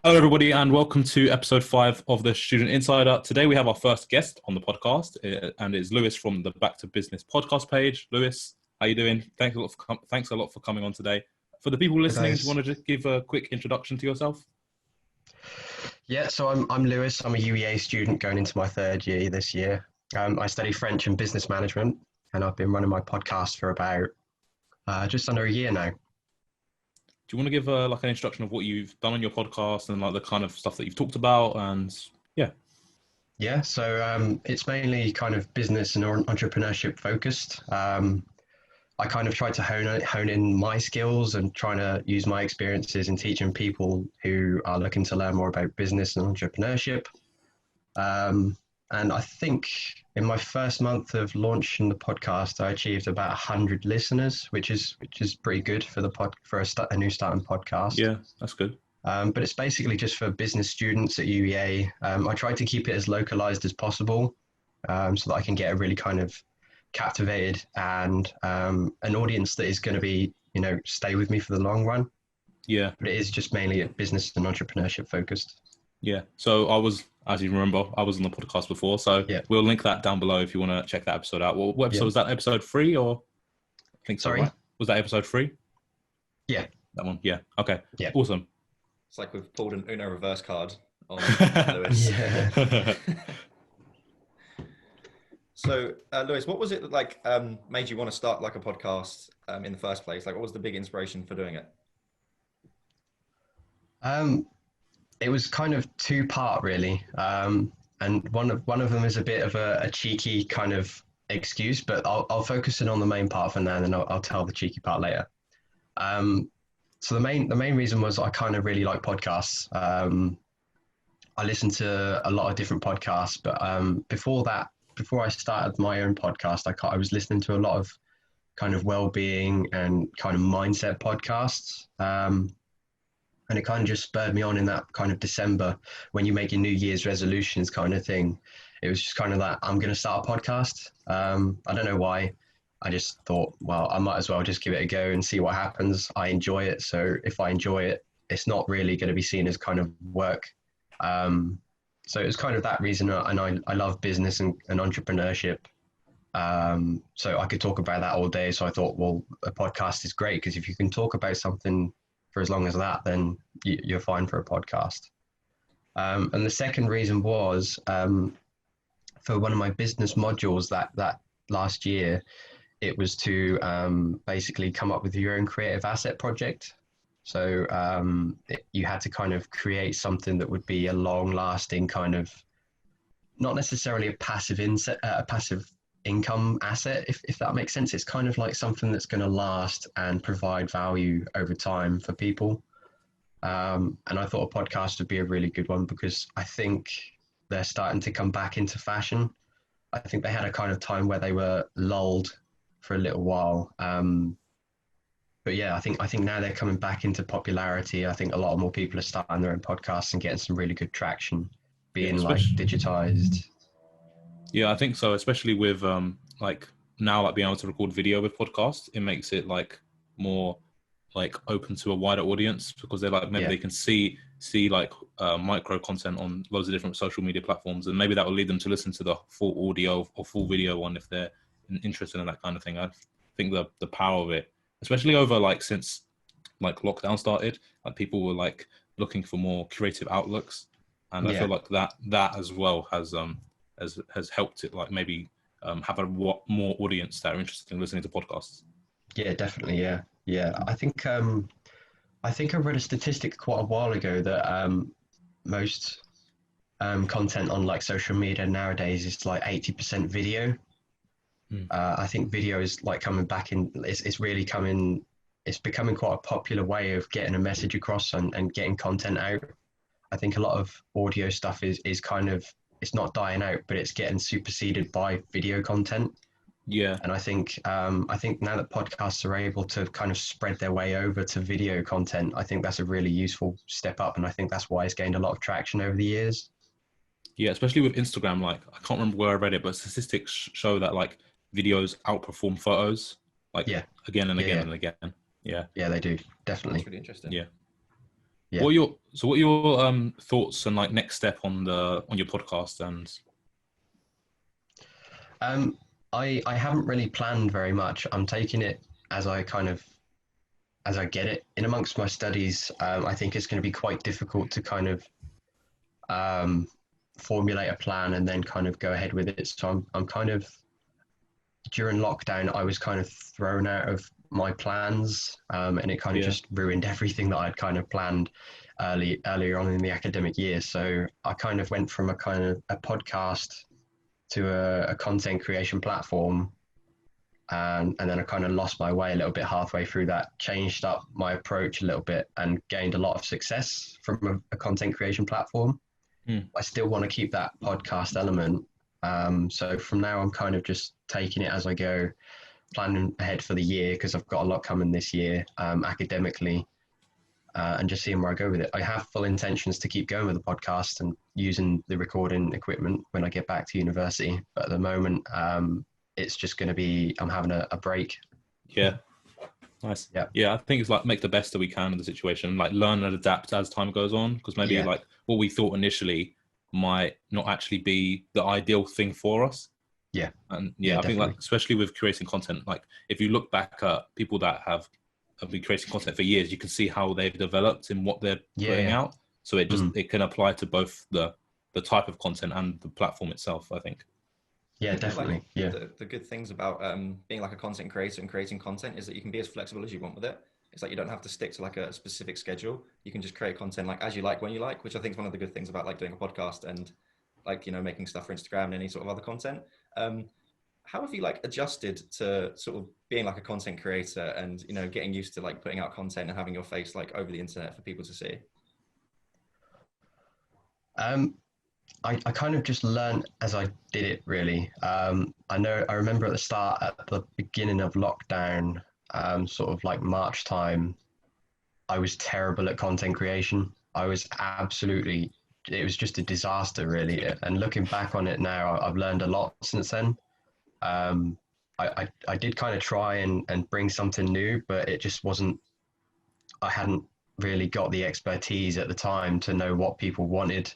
Hello, everybody, and welcome to episode 5 of the Student Insider. Today, we have our first guest on the podcast, and it's Lewis from the Back to Business podcast page. Lewis, how you doing? Thanks a lot for coming on today. For the people listening, do you want to just give a quick introduction to yourself? Yeah, so I'm Lewis. I'm a UEA student going into my third year this year. I study French and business management, and I've been running my podcast for about just under a year now. Do you want to give an introduction of what you've done on your podcast and the kind of stuff that you've talked about? And yeah, so it's mainly kind of business and entrepreneurship focused. I kind of tried to hone in my skills and trying to use my experiences in teaching people who are looking to learn more about business and entrepreneurship. And I think in my first month of launching the podcast, I achieved about 100 listeners, which is pretty good for a new starting podcast. Yeah, that's good. But it's basically just for business students at UEA. I tried to keep it as localized as possible, so that I can get a really kind of captivated and an audience that is going to be, stay with me for the long run. Yeah. But it is just mainly business and entrepreneurship focused. Yeah. So as you remember, I was on the podcast before. So yeah, we'll link that down below if you want to check that episode out. Well, what episode was that? Episode 3 or? I think so, Sorry? Right? Was that episode 3? Yeah. That one? Yeah. Okay. Yeah. Awesome. It's like we've pulled an Uno reverse card on Lewis. Yeah. So, Lewis, what was it that made you want to start a podcast in the first place? What was the big inspiration for doing it? It was kind of two-part really, and one of them is a bit of a cheeky kind of excuse, but I'll focus in on the main part for now, and then I'll tell the cheeky part later. So the main reason was I kind of really like podcasts. I listen to a lot of different podcasts, but before I started my own podcast, I was listening to a lot of kind of well-being and kind of mindset podcasts. And it kind of just spurred me on in that kind of December when you make your New Year's resolutions kind of thing. It was just kind of that I'm going to start a podcast. I don't know why. I just thought, well, I might as well just give it a go and see what happens. I enjoy it. So if I enjoy it, it's not really going to be seen as kind of work. So it was kind of that reason. And I love business and entrepreneurship. So I could talk about that all day. So I thought, well, a podcast is great because if you can talk about something for as long as that, then you're fine for a podcast. And the second reason was for one of my business modules that last year, it was to basically come up with your own creative asset project. So you had to kind of create something that would be a long-lasting kind of, not necessarily a passive income asset, if that makes sense. It's kind of like something that's going to last and provide value over time for people. And I thought a podcast would be a really good one because I think they're starting to come back into fashion. I think they had a kind of time where they were lulled for a little while. But yeah, I think now they're coming back into popularity. I think a lot more people are starting their own podcasts and getting some really good traction, being digitized. Yeah, I think so, especially with now being able to record video with podcasts, it makes it more open to a wider audience because they're they can see micro content on loads of different social media platforms, and maybe that will lead them to listen to the full audio or full video one if they're interested in that kind of thing. I think the power of it, especially over since lockdown started, people were looking for more creative outlooks, and I feel like that as well has helped it maybe have a more audience that are interested in listening to podcasts. Yeah, definitely. Yeah. I think I read a statistic quite a while ago that most content on social media nowadays is 80% video. I think video is coming back in. It's really coming. It's becoming quite a popular way of getting a message across and getting content out. I think a lot of audio stuff is kind of, it's not dying out, but it's getting superseded by video content. Yeah. And I think now that podcasts are able to kind of spread their way over to video content, I think that's a really useful step up. And I think that's why it's gained a lot of traction over the years. Yeah, especially with Instagram. I can't remember where I read it, but statistics show that videos outperform photos again and again and again. Yeah. Yeah, they do. Definitely. That's really interesting. Yeah. What are your thoughts and like next step on your podcast? And I haven't really planned very much. I'm taking it as I get it. In amongst my studies, I think it's going to be quite difficult to kind of formulate a plan and then kind of go ahead with it. So I'm kind of, during lockdown, I was kind of thrown out of my plans, and it kind of just ruined everything that I'd kind of planned earlier on in the academic year. So I kind of went from a podcast to a content creation platform, and then I kind of lost my way a little bit halfway through that, changed up my approach a little bit and gained a lot of success from a content creation platform. I still want to keep that podcast element. So from now, I'm kind of just taking it as I go, planning ahead for the year because I've got a lot coming this year academically, and just seeing where I go with it. I have full intentions to keep going with the podcast and using the recording equipment when I get back to university. But at the moment, it's just going to be, I'm having a break. Yeah. Nice. Yeah. I think it's like make the best that we can of the situation, like learn and adapt as time goes on. Because maybe like what we thought initially might not actually be the ideal thing for us. Yeah. And I think like, especially with creating content, like if you look back at people that have been creating content for years, you can see how they've developed in what they're putting out. So it just, it can apply to both the type of content and the platform itself, I think. Yeah, definitely. Like, the good things about being like a content creator and creating content is that you can be as flexible as you want with it. It's like you don't have to stick to like a specific schedule. You can just create content like as you like, when you like, which I think is one of the good things about like doing a podcast and like, you know, making stuff for Instagram and any sort of other content. How have you like adjusted to sort of being like a content creator and, you know, getting used to like putting out content and having your face like over the internet for people to see? I kind of just learned as I did it, really. I remember at the start, at the beginning of lockdown, sort of like March time, I was terrible at content creation. I was it was just a disaster, really. And looking back on it now, I've learned a lot since then. I did kind of try and bring something new, but it just wasn't, I hadn't really got the expertise at the time to know what people wanted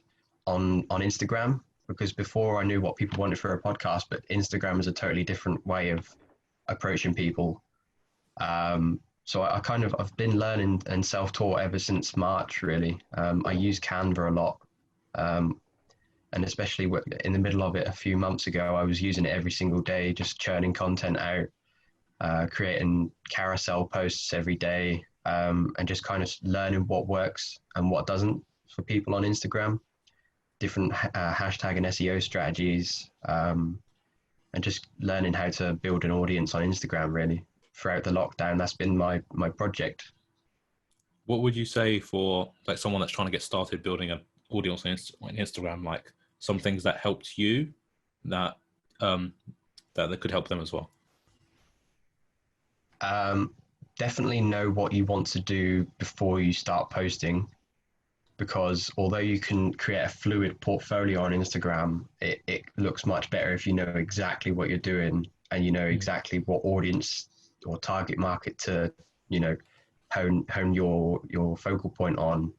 on Instagram, because before I knew what people wanted for a podcast, but Instagram is a totally different way of approaching people. So I've been learning and self-taught ever since March, really. I use Canva a lot. And especially in the middle of it a few months ago, I was using it every single day, just churning content out, creating carousel posts every day, and just kind of learning what works and what doesn't for people on Instagram, different hashtag and SEO strategies, and just learning how to build an audience on Instagram, really. Throughout the lockdown, that's been my project. What would you say for like someone that's trying to get started building an audience on Instagram, like some things that helped you that could help them as well? Definitely know what you want to do before you start posting, because although you can create a fluid portfolio on Instagram, it looks much better if you know exactly what you're doing and you know exactly what audience or target market to, you know, hone your focal point on.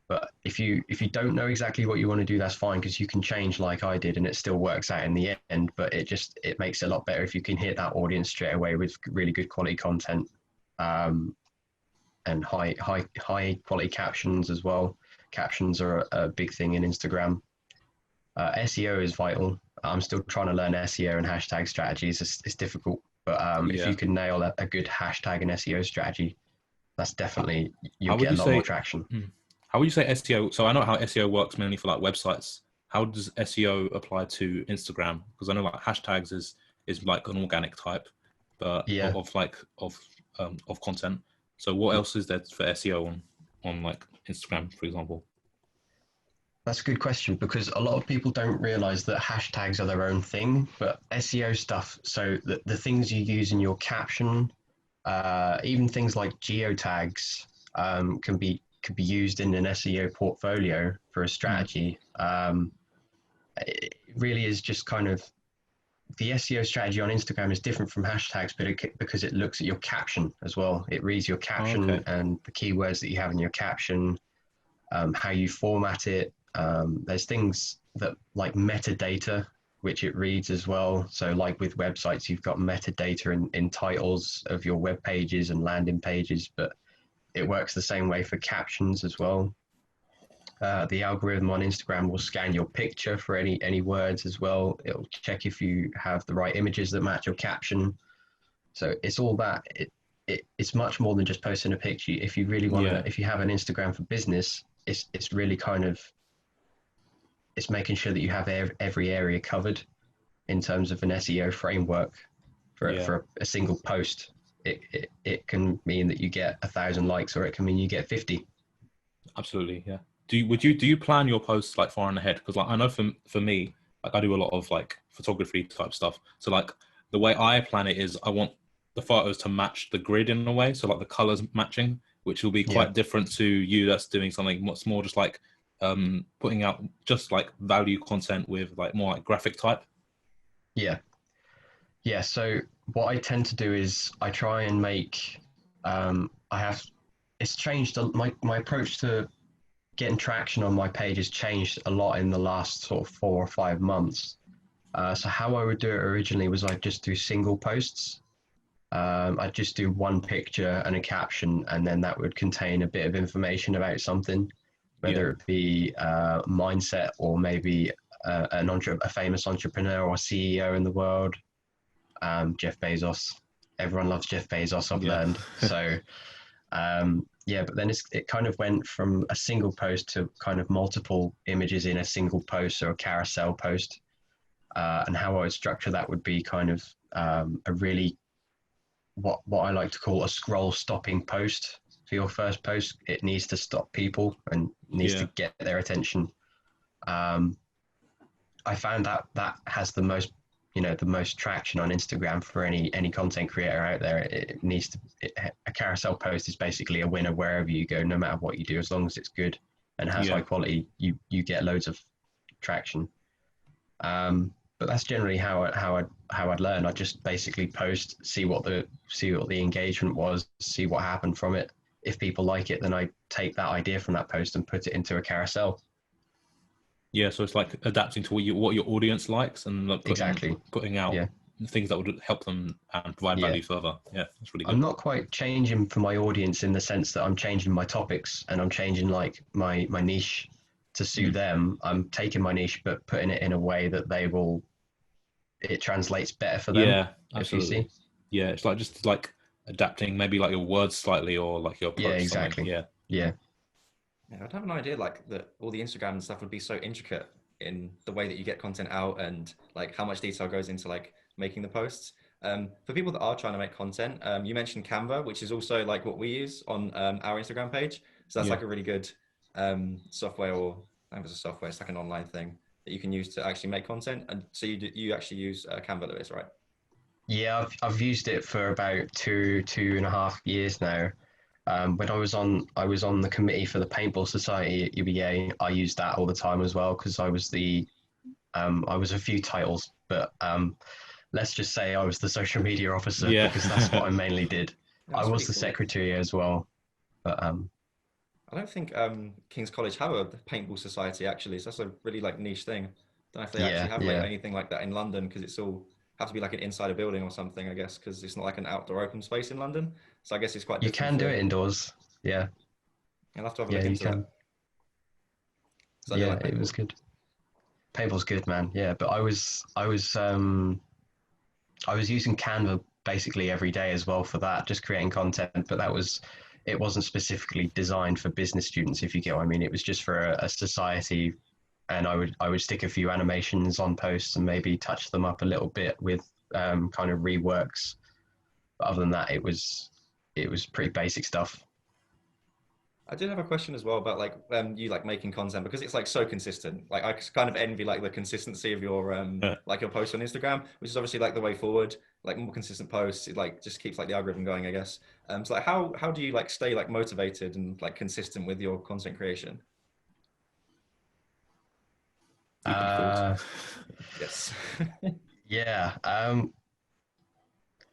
But if you don't know exactly what you want to do, that's fine, because you can change like I did and it still works out in the end. But it makes it a lot better if you can hit that audience straight away with really good quality content, and high quality captions as well. Captions are a big thing in Instagram. SEO is vital. I'm still trying to learn SEO and hashtag strategies. It's difficult, but if you can nail a good hashtag and SEO strategy, that's definitely, you'll get a lot more traction. How would you say SEO? So I know how SEO works mainly for like websites. How does SEO apply to Instagram? Because I know like hashtags is like an organic type, but of content. So what else is there for SEO on like Instagram, for example? That's a good question, because a lot of people don't realize that hashtags are their own thing, but SEO stuff, so the things you use in your caption, even things like geotags, can be used in an SEO portfolio for a strategy. It really is just kind of, the SEO strategy on Instagram is different from hashtags, but because it looks at your caption as well. It reads your caption and the keywords that you have in your caption, how you format it. There's things that like metadata, which it reads as well. So like with websites, you've got metadata in titles of your web pages and landing pages, but it works the same way for captions as well. The algorithm on Instagram will scan your picture for any words as well. It'll check if you have the right images that match your caption. So it's all that. It's much more than just posting a picture. If you really want to, if you have an Instagram for business, it's really kind of, it's making sure that you have every area covered in terms of an SEO framework for a single post. It can mean that you get 1,000 likes, or it can mean you get 50. Absolutely, yeah. Do you plan your posts like far in ahead? Because like I know for me, like I do a lot of like photography type stuff. So like the way I plan it is I want the photos to match the grid in a way. So like the colors matching, which will be quite different to you that's doing something much more just like putting out just like value content with like more like graphic type. Yeah. So what I tend to do is I try and make it's changed. My approach to getting traction on my page has changed a lot in the last sort of 4 or 5 months. So how I would do it originally was I'd just do single posts. I'd just do one picture and a caption, and then that would contain a bit of information about something, whether it be mindset, or maybe a famous entrepreneur or CEO in the world. Jeff Bezos. Everyone loves Jeff Bezos, I've learned. So but then it kind of went from a single post to kind of multiple images in a single post, or a carousel post. And how I would structure that would be kind of a really, what I like to call a scroll stopping post. For your first post, it needs to stop people and needs to get their attention. I found that has the most traction on Instagram for any content creator out there. It needs to, a carousel post is basically a winner wherever you go, no matter what you do, as long as it's good and has high quality, you get loads of traction. But that's generally how I'd learn. I just basically post, see what the engagement was, see what happened from it. If people like it, then I take that idea from that post and put it into a carousel. Yeah, so it's like adapting to what your audience likes, and like putting out things that would help them and provide value further. Yeah, that's really good. I'm not quite changing for my audience in the sense that I'm changing my topics and I'm changing like my niche to suit them. I'm taking my niche but putting it in a way that it translates better for them. Yeah, absolutely. If you see. Yeah, it's like just like adapting maybe like your words slightly, or like your approach. Yeah, exactly. Yeah, I'd have an idea like that all the Instagram and stuff would be so intricate in the way that you get content out, and like how much detail goes into like making the posts. For people that are trying to make content, you mentioned Canva, which is also like what we use on our Instagram page. So that's like a really good software, or I think it's a software, it's like an online thing that you can use to actually make content. And so you actually use Canva, Lewis, right? Yeah, I've used it for about 2.5 years now. When I was on the committee for the Paintball Society at UBA, I used that all the time as well, because I was a few titles, but let's just say I was the social media officer, because that's what I mainly did. I was the secretary as well, but I don't think King's College have a Paintball Society actually, so that's a really like niche thing. Don't know if they actually have like anything like that in London, because it's all have to be like an inside a building or something, I guess, because it's not like an outdoor open space in London. So I guess it's quite different. You can do it indoors. Yeah. I'll have to have a look into that. So it was good. Paintball's good, man. Yeah, but I was using Canva basically every day as well for that, just creating content. But it wasn't specifically designed for business students, if you get what I mean. It was just for a society. And I would stick a few animations on posts and maybe touch them up a little bit with kind of reworks. But other than that, it was pretty basic stuff. I did have a question as well about like you like making content, because it's like so consistent. Like I kind of envy like the consistency of your like your posts on Instagram, which is obviously like the way forward. Like more consistent posts, it like just keeps like the algorithm going, I guess. So like how do you like stay like motivated and like consistent with your content creation? Yes. Yeah.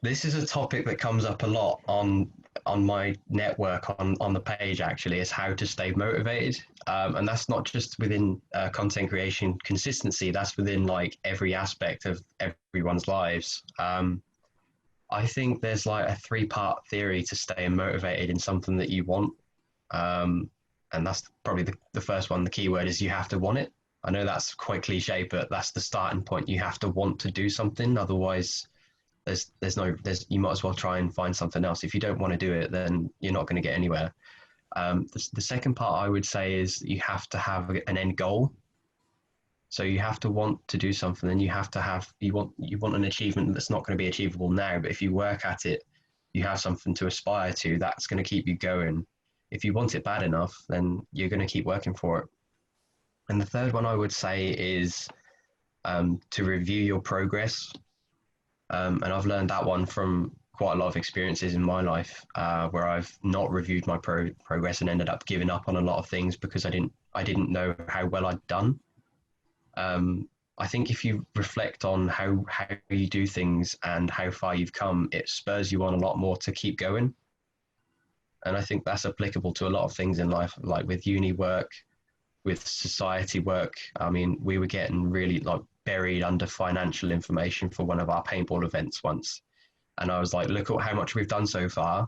This is a topic that comes up a lot on on my network on the page actually is how to stay motivated, and that's not just within content creation consistency. That's within like every aspect of everyone's lives. I think there's like a 3-part theory to staying motivated in something that you want, and that's probably the first one. The key word is you have to want it. I know that's quite cliche, but that's the starting point. You have to want to do something, otherwise you might as well try and find something else. If you don't want to do it, then you're not going to get anywhere. The second part I would say is you have to have an end goal. So you have to want to do something, and you want an achievement that's not going to be achievable now, but if you work at it, you have something to aspire to that's going to keep you going. If you want it bad enough, then you're going to keep working for it. And the third one I would say is to review your progress. And I've learned that one from quite a lot of experiences in my life, where I've not reviewed my progress and ended up giving up on a lot of things because I didn't know how well I'd done. I think if you reflect on how you do things and how far you've come, it spurs you on a lot more to keep going. And I think that's applicable to a lot of things in life, like with uni work, with society work. I mean, we were getting really like buried under financial information for one of our paintball events once. And I was like, look at how much we've done so far.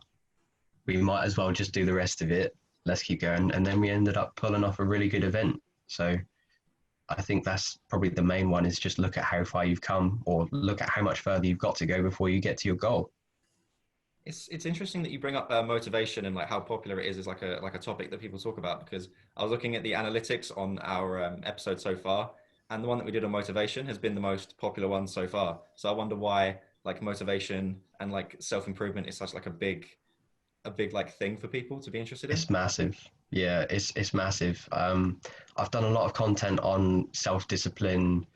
We might as well just do the rest of it. Let's keep going. And then we ended up pulling off a really good event. So I think that's probably the main one, is just look at how far you've come, or look at how much further you've got to go before you get to your goal. It's interesting that you bring up motivation and like how popular it is like a topic that people talk about, because I was looking at the analytics on our episode so far, and the one that we did on motivation has been the most popular one so far. So I wonder why like motivation and like self-improvement is such like a big like thing for people to be interested in. It's massive. Yeah, it's massive. I've done a lot of content on self-discipline,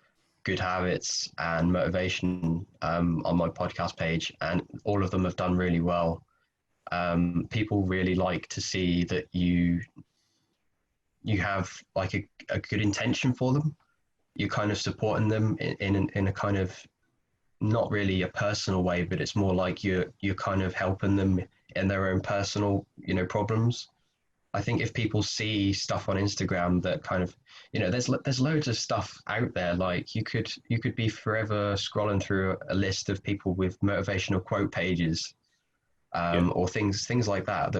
good habits, and motivation on my podcast page, and all of them have done really well. People really like to see that you have like a good intention for them. You're kind of supporting them in a kind of, not really a personal way, but it's more like you're kind of helping them in their own personal, problems. I think if people see stuff on Instagram that kind of, there's loads of stuff out there. Like you could be forever scrolling through a list of people with motivational quote pages, or things like that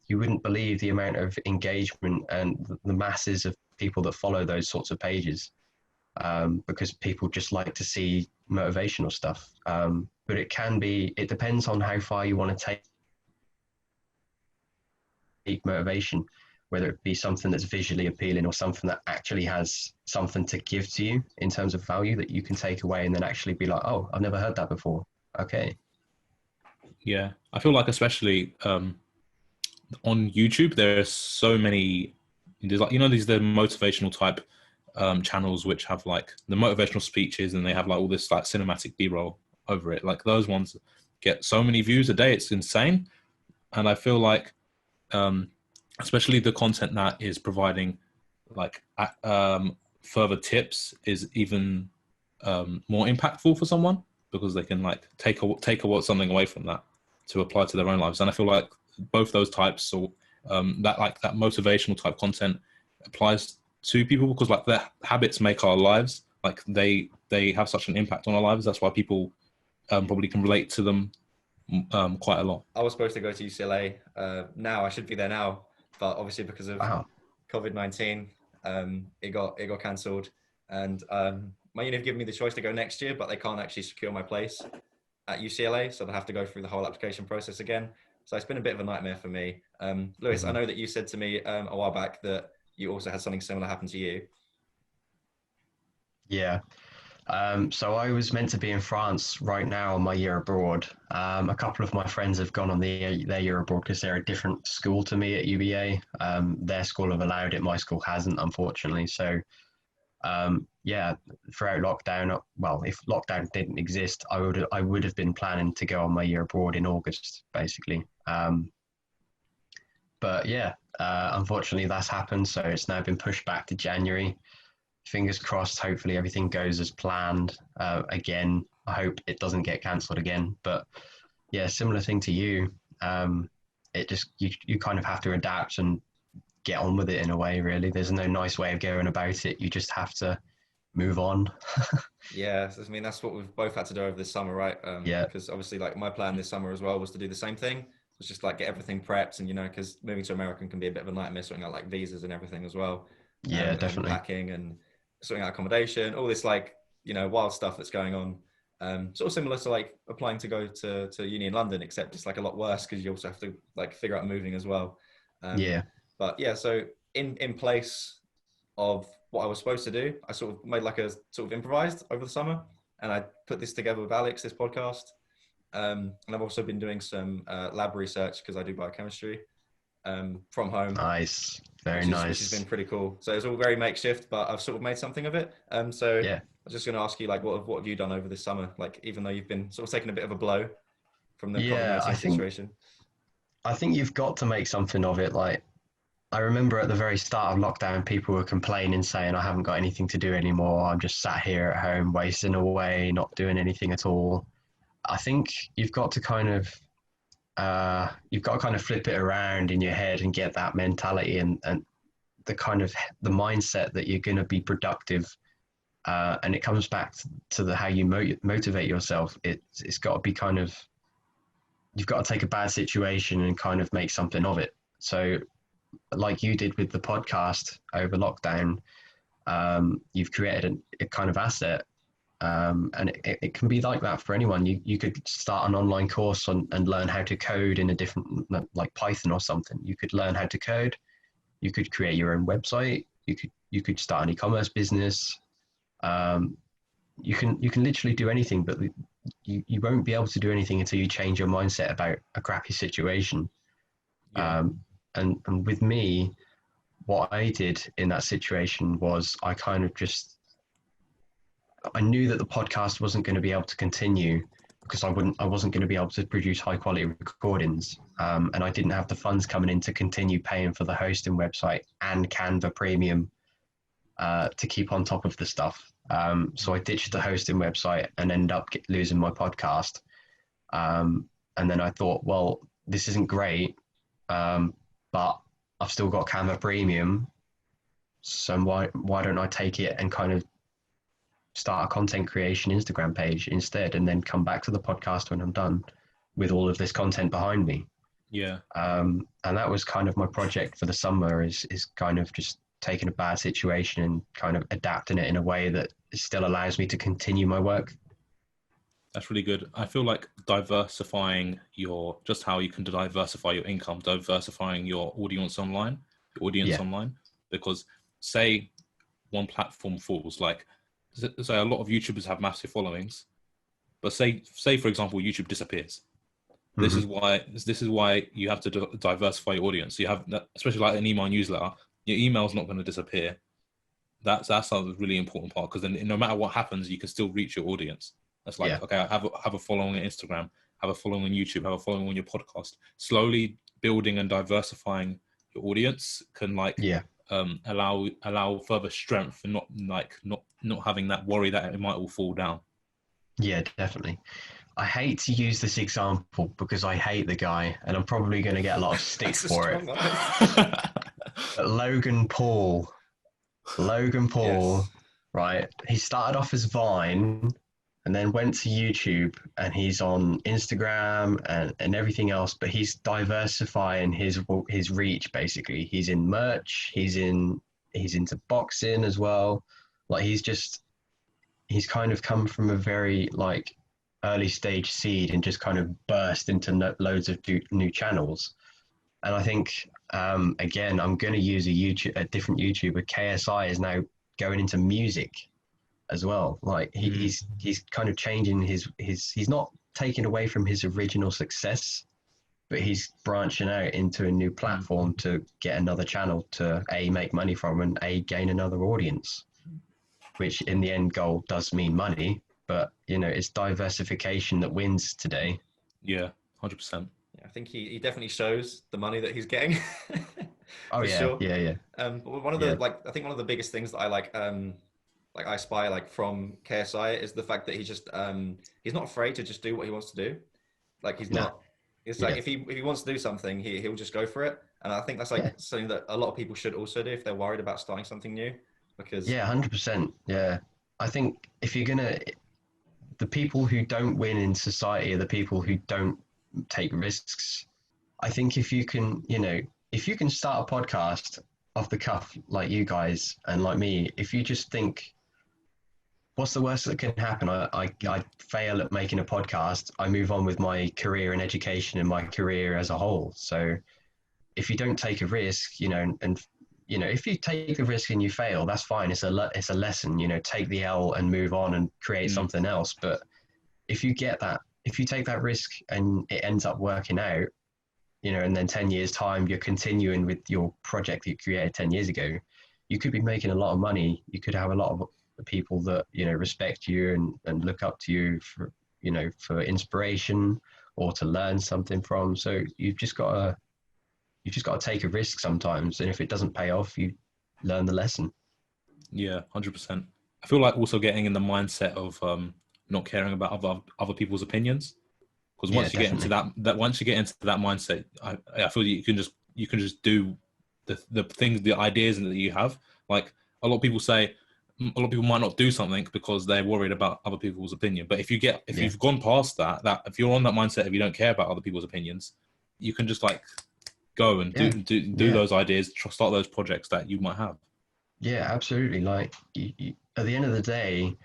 you wouldn't believe the amount of engagement and the masses of people that follow those sorts of pages, because people just like to see motivational stuff. But it depends on how far you want to take motivation, whether it be something that's visually appealing or something that actually has something to give to you in terms of value that you can take away and then actually be like, oh, I've never heard that before. Okay. Yeah, I feel like especially on YouTube, there are so many. There's like these the motivational type channels which have like the motivational speeches, and they have like all this like cinematic B-roll over it. Like those ones get so many views a day, it's insane. And I feel like especially the content that is providing like further tips is even more impactful for someone, because they can like take something away from that to apply to their own lives. And I feel like both those types, or that motivational type content applies to people, because like their habits make our lives. Like they have such an impact on our lives. That's why people probably can relate to them quite a lot. I was supposed to go to UCLA now. I should be there now, but obviously because of COVID-19, it got cancelled. And my uni have given me the choice to go next year, but they can't actually secure my place at UCLA, so they'll have to go through the whole application process again. So it's been a bit of a nightmare for me. Lewis, I know that you said to me a while back that you also had something similar happen to you. Yeah. So I was meant to be in France right now on my year abroad. A couple of my friends have gone on their year abroad because they're a different school to me at UBA. Their school have allowed it. My school hasn't, unfortunately. So throughout lockdown, well, if lockdown didn't exist, I would have been planning to go on my year abroad in August, basically. But yeah, unfortunately that's happened. So it's now been pushed back to January. Fingers crossed, hopefully everything goes as planned. Again, I hope it doesn't get cancelled again. But yeah, similar thing to you. it just, you kind of have to adapt and get on with it in a way, really. There's no nice way of going about it. You just have to move on. Yeah, I mean, that's what we've both had to do over this summer, right? Yeah. Because obviously, like, my plan this summer as well was to do the same thing. Was just like get everything prepped, and because moving to America can be a bit of a nightmare, sorting out like visas and everything as well. Yeah, And definitely. packing and sorting out accommodation, all this like wild stuff that's going on. Sort of similar to like applying to go to uni in London, except it's like a lot worse because you also have to like figure out moving as well. Yeah. But yeah, so in place of what I was supposed to do, I sort of made like a sort of improvised over the summer, and I put this together with Alex, this podcast. And I've also been doing some lab research because I do biochemistry from home. Nice. Very which has been nice. pretty cool. So it's all very makeshift, but I've sort of made something of it. So Yeah. I was just going to ask you, like, what have you done over this summer? Like, even though you've been sort of taking a bit of a blow from the Yeah, COVID-19 situation. I think you've got to make something of it. Like, I remember at the very start of lockdown, people were complaining, saying, I haven't got anything to do anymore. I'm just sat here at home, wasting away, not doing anything at all. I think you've got to kind of flip it around in your head and get that mentality and the kind of the mindset that you're going to be productive. And it comes back to the how you motivate yourself. It's got to be kind of, you've got to take a bad situation and kind of make something of it. So like you did with the podcast over lockdown, you've created a kind of asset. And it can be like that for anyone. You could start an online course and learn how to code in a different, like Python or something. You could learn how to code. You could create your own website. You could start an e-commerce business. You can literally do anything, but you won't be able to do anything until you change your mindset about a crappy situation. Yeah. And with me, what I did in that situation was I kind of just, I knew that the podcast wasn't going to be able to continue because I wasn't going to be able to produce high quality recordings. And I didn't have the funds coming in to continue paying for the hosting website and Canva Premium to keep on top of the stuff. So I ditched the hosting website and ended up losing my podcast. And then I thought, well, this isn't great, but I've still got Canva Premium. So why don't I take it and kind of start a content creation Instagram page instead, and then come back to the podcast when I'm done with all of this content behind me. Yeah. And that was kind of my project for the summer, is kind of just taking a bad situation and kind of adapting it in a way that still allows me to continue my work. That's really good. I feel like diversifying just how you can diversify your income, diversifying your audience online, because say one platform falls, like say a lot of YouTubers have massive followings, but say for example, YouTube disappears. This is why you have to diversify your audience. You have, especially like an email newsletter, your email's not going to disappear. That's a really important part, because then no matter what happens, you can still reach your audience. That's like, okay, I have a following on Instagram, have a following on YouTube, have a following on your podcast. Slowly building and diversifying your audience can allow further strength, and not having that worry that it might all fall down. Yeah, definitely. I hate to use this example because I hate the guy, and I'm probably going to get a lot of stick for it. But Logan Paul, Yes. right? He started off as Vine and then went to YouTube, and he's on Instagram and everything else, but he's diversifying his reach basically. He's in merch, he's into boxing as well. Like he's kind of come from a very like early stage seed and just kind of burst into loads of new channels. And I think again, I'm going to use a different YouTuber. KSI is now going into music as well. Like he's kind of changing he's not taking away from his original success, but he's branching out into a new platform to get another channel to make money from, and gain another audience, which in the end goal does mean money. But it's diversification that wins today. Yeah, 100%. I think he definitely shows the money that he's getting. Oh yeah, sure. yeah. But one of the I think one of the biggest things that I spy from KSI is the fact that he's not afraid to just do what he wants to do. Like he's not It's like if he wants to do something, he'll just go for it. And I think that's like something that a lot of people should also do if they're worried about starting something new, because 100%. Yeah, I think if you're gonna, the people who don't win in society are the people who don't take risks. I think if you can, if you can start a podcast off the cuff like you guys and like me, if you just think, what's the worst that can happen? I fail at making a podcast. I move on with my career in education and my career as a whole. So if you don't take a risk, and if you take a risk and you fail, that's fine. It's a lesson. Take the L and move on and create something else. But if you take that risk and it ends up working out, and then 10 years time, you're continuing with your project that you created 10 years ago, you could be making a lot of money. You could have a lot of people that, respect you and look up to you for inspiration or to learn something from. So you've just got to take a risk sometimes. And if it doesn't pay off, you learn the lesson. Yeah, 100%. I feel like also getting in the mindset of not caring about other people's opinions. Because once you get into that mindset, I feel you can just do the things, the ideas that you have. Like a lot of people might not do something because they're worried about other people's opinion. But if you've gone past that if you're on that mindset, if you don't care about other people's opinions, you can just like go and do those ideas, start those projects that you might have. Yeah, absolutely. Like at the end of the day,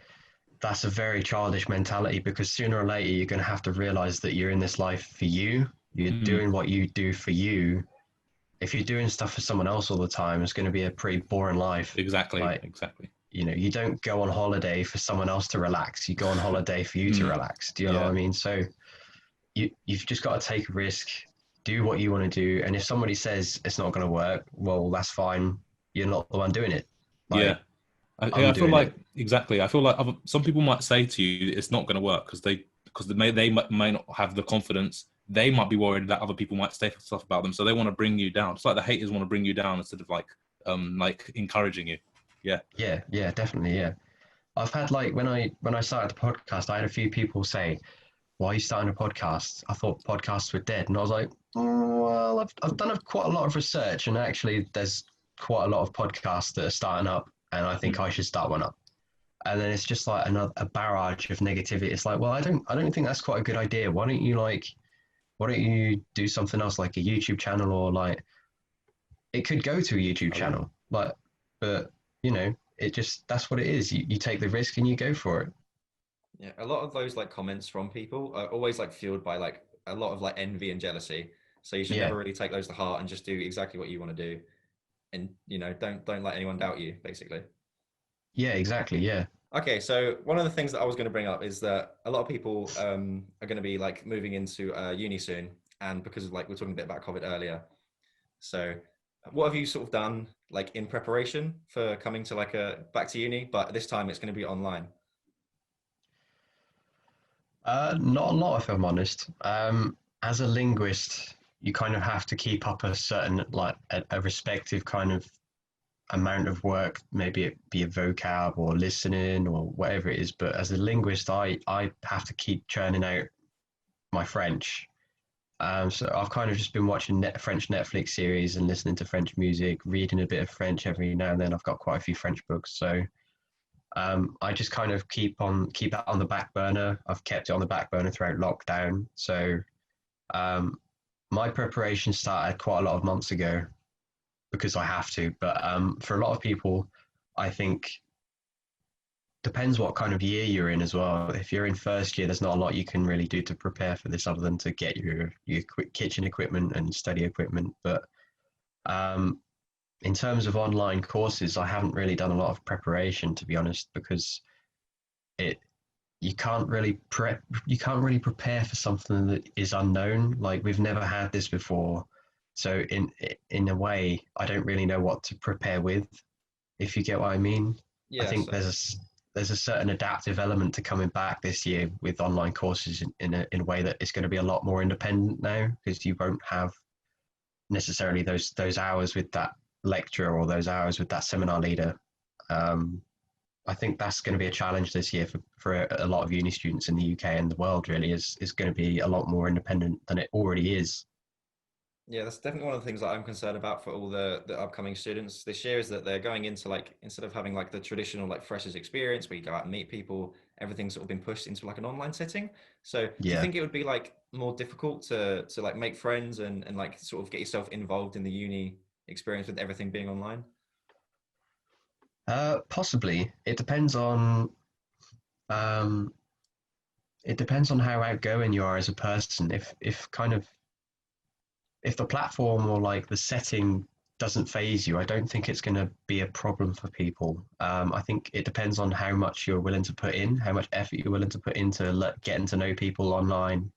that's a very childish mentality, because sooner or later you're going to have to realize that you're in this life for you. You're doing what you do for you. If you're doing stuff for someone else all the time, it's going to be a pretty boring life. Exactly. You don't go on holiday for someone else to relax. You go on holiday for you to relax. Do you know what I mean? So you've just got to take a risk, do what you want to do. And if somebody says it's not going to work, well, that's fine. You're not the one doing it. I feel like exactly. I feel like some people might say to you it's not going to work because they may not have the confidence. They might be worried that other people might say stuff about them, so they want to bring you down. It's like the haters want to bring you down instead of like encouraging you. Yeah, definitely. Yeah, I've had when I started the podcast, I had a few people say, "Why are you starting a podcast? I thought podcasts were dead." And I was like, well, I've done quite a lot of research, and actually there's quite a lot of podcasts that are starting up, and I think I should start one up. And then it's just like a barrage of negativity. It's like, well, I don't think that's quite a good idea. Why don't you do something else, like a YouTube channel, or it could go to a YouTube channel, but that's what it is. You take the risk and you go for it. Yeah, a lot of those comments from people are always fueled by a lot of envy and jealousy. So you should never really take those to heart and just do exactly what you want to do, and don't let anyone doubt you, basically. Yeah, exactly. Yeah. Okay, so one of the things that I was going to bring up is that a lot of people are going to be moving into uni soon, and because we're talking a bit about COVID earlier. So what have you sort of done in preparation for coming to back to uni, but this time it's going to be online? Not a lot, if I'm honest. As a linguist, you kind of have to keep up a certain a respective kind of amount of work, maybe it be a vocab or listening or whatever it is. But as a linguist, I have to keep churning out my French. So I've kind of just been watching French Netflix series and listening to French music, reading a bit of French every now and then. I've got quite a few French books, so I just kind of keep that on the back burner. I've kept it on the back burner throughout lockdown. So my preparation started quite a lot of months ago, because I have to. But for a lot of people, I think depends what kind of year you're in as well. If you're in first year, there's not a lot you can really do to prepare for this other than to get your kitchen equipment and study equipment. But in terms of online courses, I haven't really done a lot of preparation, to be honest, because you can't really prepare for something that is unknown. We've never had this before. So in a way, I don't really know what to prepare with, if you get what I mean. Yeah, I think there's a certain adaptive element to coming back this year with online courses in a way that it's going to be a lot more independent now, because you won't have necessarily those hours with that lecturer or those hours with that seminar leader. I think that's going to be a challenge this year for a lot of uni students in the UK and the world. Really, is going to be a lot more independent than it already is. Yeah, that's definitely one of the things that I'm concerned about for all the upcoming students this year, is that they're going into, like, instead of having like the traditional like freshers experience where you go out and meet people, everything's sort of been pushed into like an online setting. So do you Yeah. think it would be like more difficult to like make friends and like sort of get yourself involved in the uni experience with everything being online? Possibly. Um, it depends on how outgoing you are as a person. If the platform or like the setting doesn't phase you, I don't think it's going to be a problem for people. I think it depends on how much you're willing to put in, how much effort you're willing to put into getting to know people online,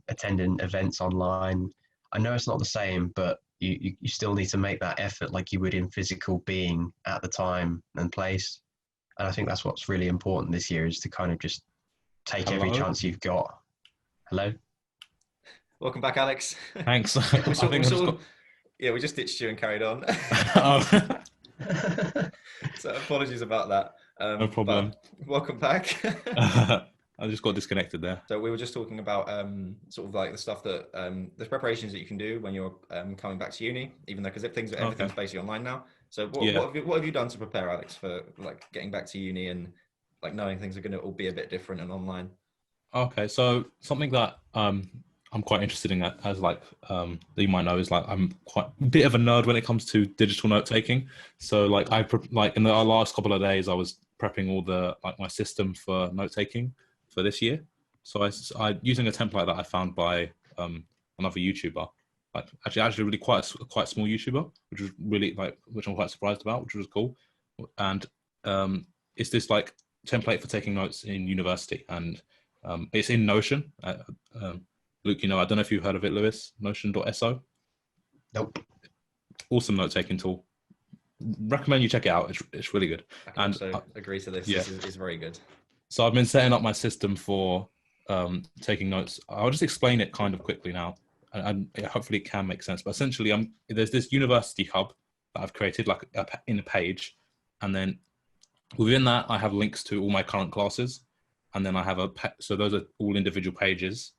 attending events online. I know it's not the same, but you still need to make that effort like you would in physical being at the time and place. And I think that's what's really important this year, is to kind of just take every Hello. chance you've got. Hello? Welcome back, Alex. Thanks. I we sort, we think I just sort got. of, yeah, we just ditched you and carried on. Oh, So apologies about that. no problem. But welcome back. I just got disconnected there. So we were just talking about sort of like the stuff that the preparations that you can do when you're coming back to uni, even though because everything's basically online now. So Yeah. what have you done to prepare, Alex, for like getting back to uni and like knowing things are going to all be a bit different and online? Okay. So something that I'm quite interested in, as like that you might know, is like I'm quite a bit of a nerd when it comes to digital note taking. So like like in the last couple of days I was prepping all the like my system for note taking for this year. So I using a template that I found by another YouTuber, like actually really quite small YouTuber, which was really like, which I'm quite surprised about, which was cool. And it's this like template for taking notes in university, and it's in Notion. Luke, I don't know if you've heard of it, Lewis. Notion.so. Nope. Awesome note taking tool. Recommend you check it out. It's really good. I can also agree to this. Yeah. This is very good. So I've been setting up my system for taking notes. I'll just explain it kind of quickly now, and hopefully it can make sense. But essentially, there's this university hub that I've created, like in a page, and then within that I have links to all my current classes, and then I have so those are all individual pages,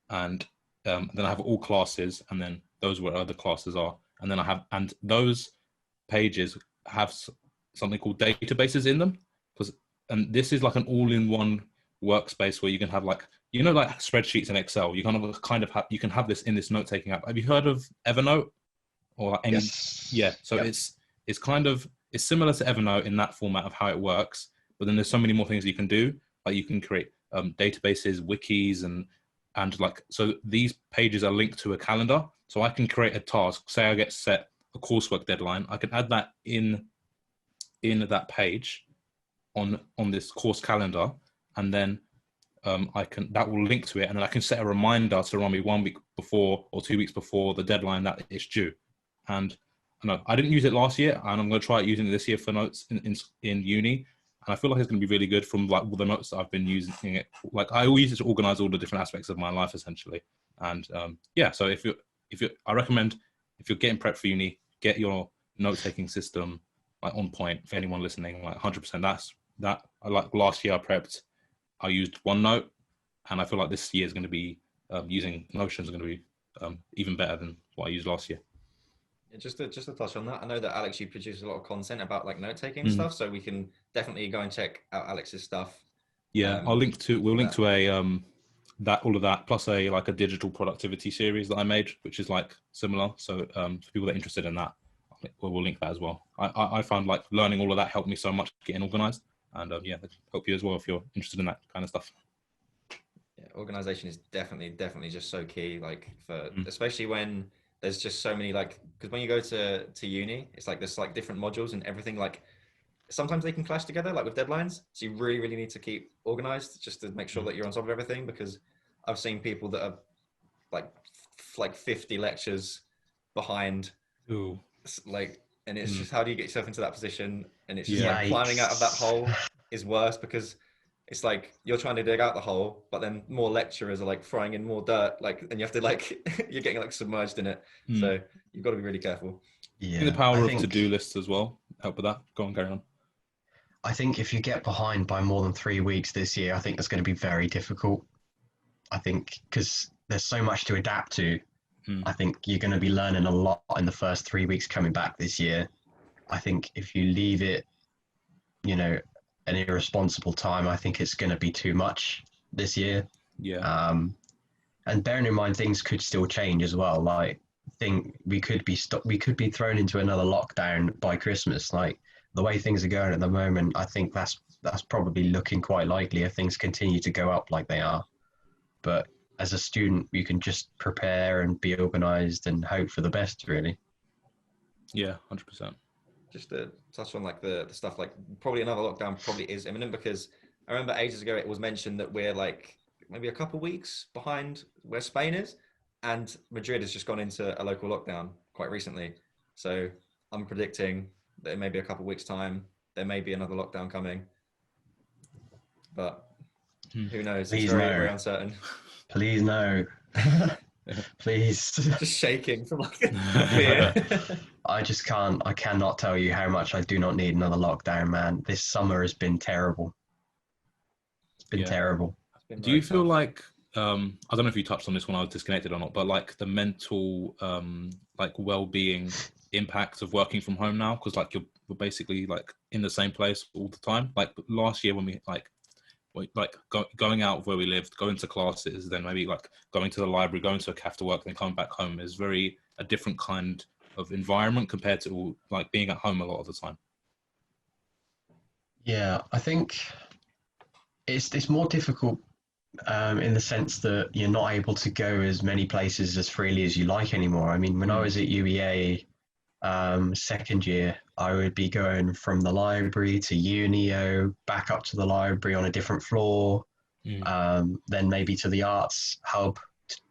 and then I have all classes, and then those where other classes are, and then and those pages have something called databases in them, and this is like an all-in-one workspace where you can have like like spreadsheets in Excel. You you can have this in this note-taking app. Have you heard of Evernote or like any? Yes. Yeah, so yep. It's similar to Evernote in that format of how it works, but then there's so many more things you can do. Like you can create databases, wikis, and like, so these pages are linked to a calendar. So I can create a task. Say I get set a coursework deadline. I can add that in that page on this course calendar, and then that will link to it, and then I can set a reminder to remind me 1 week before or 2 weeks before the deadline that it's due. And I didn't use it last year, and I'm going to try it using it this year for notes in uni. And I feel like it's going to be really good from like all the notes that I've been using it. Like I always use it to organize all the different aspects of my life essentially. And yeah, so I recommend, if you're getting prepped for uni, get your note-taking system like on point. For anyone listening, like 100%. Like last year I used OneNote, and I feel like this year is going to be using Notion is going to be even better than what I used last year. Just to touch on that, I know that Alex, you produce a lot of content about like note taking stuff, so we can definitely go and check out Alex's stuff. Yeah, we'll link to a all of that plus a digital productivity series that I made, which is like similar. So for people that are interested in that, we'll link that as well. I found like learning all of that helped me so much getting organized, and yeah, help you as well if you're interested in that kind of stuff. Yeah, organization is definitely just so key, like for especially when there's just so many, like, because when you go to uni, it's like there's like different modules and everything, like sometimes they can clash together, like with deadlines. So you really need to keep organized just to make sure that you're on top of everything, because I've seen people that are like 50 lectures behind. Ooh. Like, and it's just, how do you get yourself into that position? And it's just Yikes. like climbing out of that hole is worse, because it's like you're trying to dig out the hole, but then more lecturers are like throwing in more dirt, like, and you have to like you're getting like submerged in it. So you've got to be really careful. Yeah, the power of to-do lists as well help with that. Go on, carry on. I think if you get behind by more than 3 weeks this year, I think that's going to be very difficult. I think because there's so much to adapt to. I think you're going to be learning a lot in the first 3 weeks coming back this year. I think if you leave it, an irresponsible time, I think it's going to be too much this year. Yeah. And bearing in mind, things could still change as well. Like, we could be thrown into another lockdown by Christmas. Like the way things are going at the moment, I think that's probably looking quite likely if things continue to go up like they are. But as a student, you can just prepare and be organised and hope for the best, really. Yeah, 100%. Just to touch on like the stuff, like probably another lockdown probably is imminent, because I remember ages ago it was mentioned that we're like maybe a couple weeks behind where Spain is, and Madrid has just gone into a local lockdown quite recently. So I'm predicting that in maybe a couple weeks time there may be another lockdown coming, but who knows? Please it's very, no. very uncertain. Please no. Please. Just shaking from like fear. I cannot tell you how much I do not need another lockdown, man. This summer has been terrible. It's been terrible. Do you feel like, I don't know if you touched on this when I was disconnected or not, but like the mental, like well-being impacts of working from home now? Because like we're basically like in the same place all the time. Like last year when we going out where we lived, going to classes, then maybe like going to the library, going to a cafe to work, then coming back home is a different kind of environment compared to like being at home a lot of the time. Yeah, I think it's more difficult in the sense that you're not able to go as many places as freely as you like anymore. I mean, when I was at UEA second year, I would be going from the library to Unio, back up to the library on a different floor, then maybe to the arts hub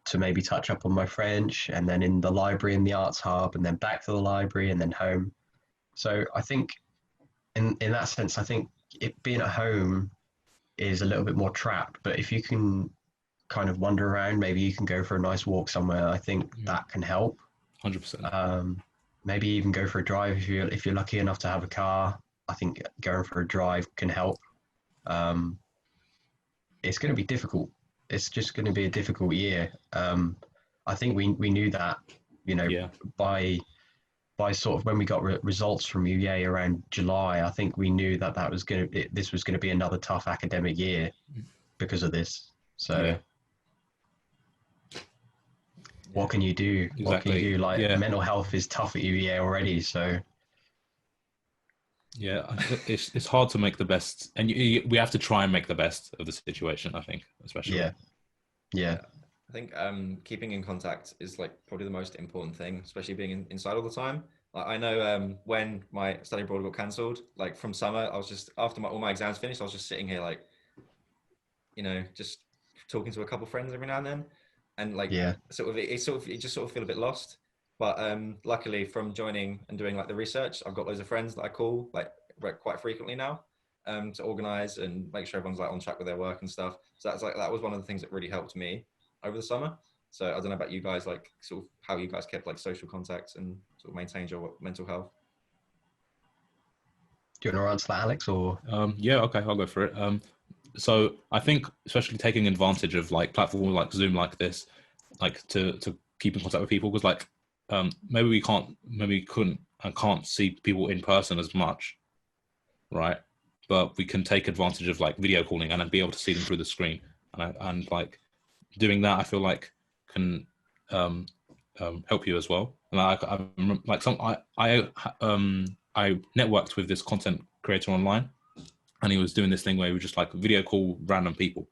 to maybe touch up on my French, and then in the library in the arts hub, and then back to the library and then home. So I think in that sense, I think being at home is a little bit more trapped, but if you can kind of wander around, maybe you can go for a nice walk somewhere, I think that can help. 100%. Maybe even go for a drive if you're lucky enough to have a car. I think going for a drive can help. It's going to be difficult. It's just going to be a difficult year. I think we knew that, by sort of when we got results from UEA around July. I think we knew that this was going to be another tough academic year because of this. So. Yeah. What can you do? Exactly. What can you do? Like, mental health is tough at UEA already, so. Yeah, it's hard to make the best, and we have to try and make the best of the situation, I think, especially. Yeah. I think keeping in contact is like probably the most important thing, especially being inside all the time. Like, I know when my study abroad got cancelled, like from summer, I was just, after all my exams finished, I was just sitting here like, just talking to a couple friends every now and then. And like, you just sort of feel a bit lost. But luckily, from joining and doing like the research, I've got loads of friends that I call like quite frequently now to organize and make sure everyone's like on track with their work and stuff. So that was one of the things that really helped me over the summer. So I don't know about you guys, like sort of how you guys kept like social contacts and sort of maintained your mental health. Do you want to answer that, Alex? Or yeah, okay, I'll go for it. So I think especially taking advantage of like platforms like Zoom like this, like to keep in contact with people, because like maybe we couldn't and can't see people in person as much, right? But we can take advantage of like video calling and then be able to see them through the screen, and like doing that, I feel like can help you as well. And I networked with this content creator online, and he was doing this thing where he would just like video call random people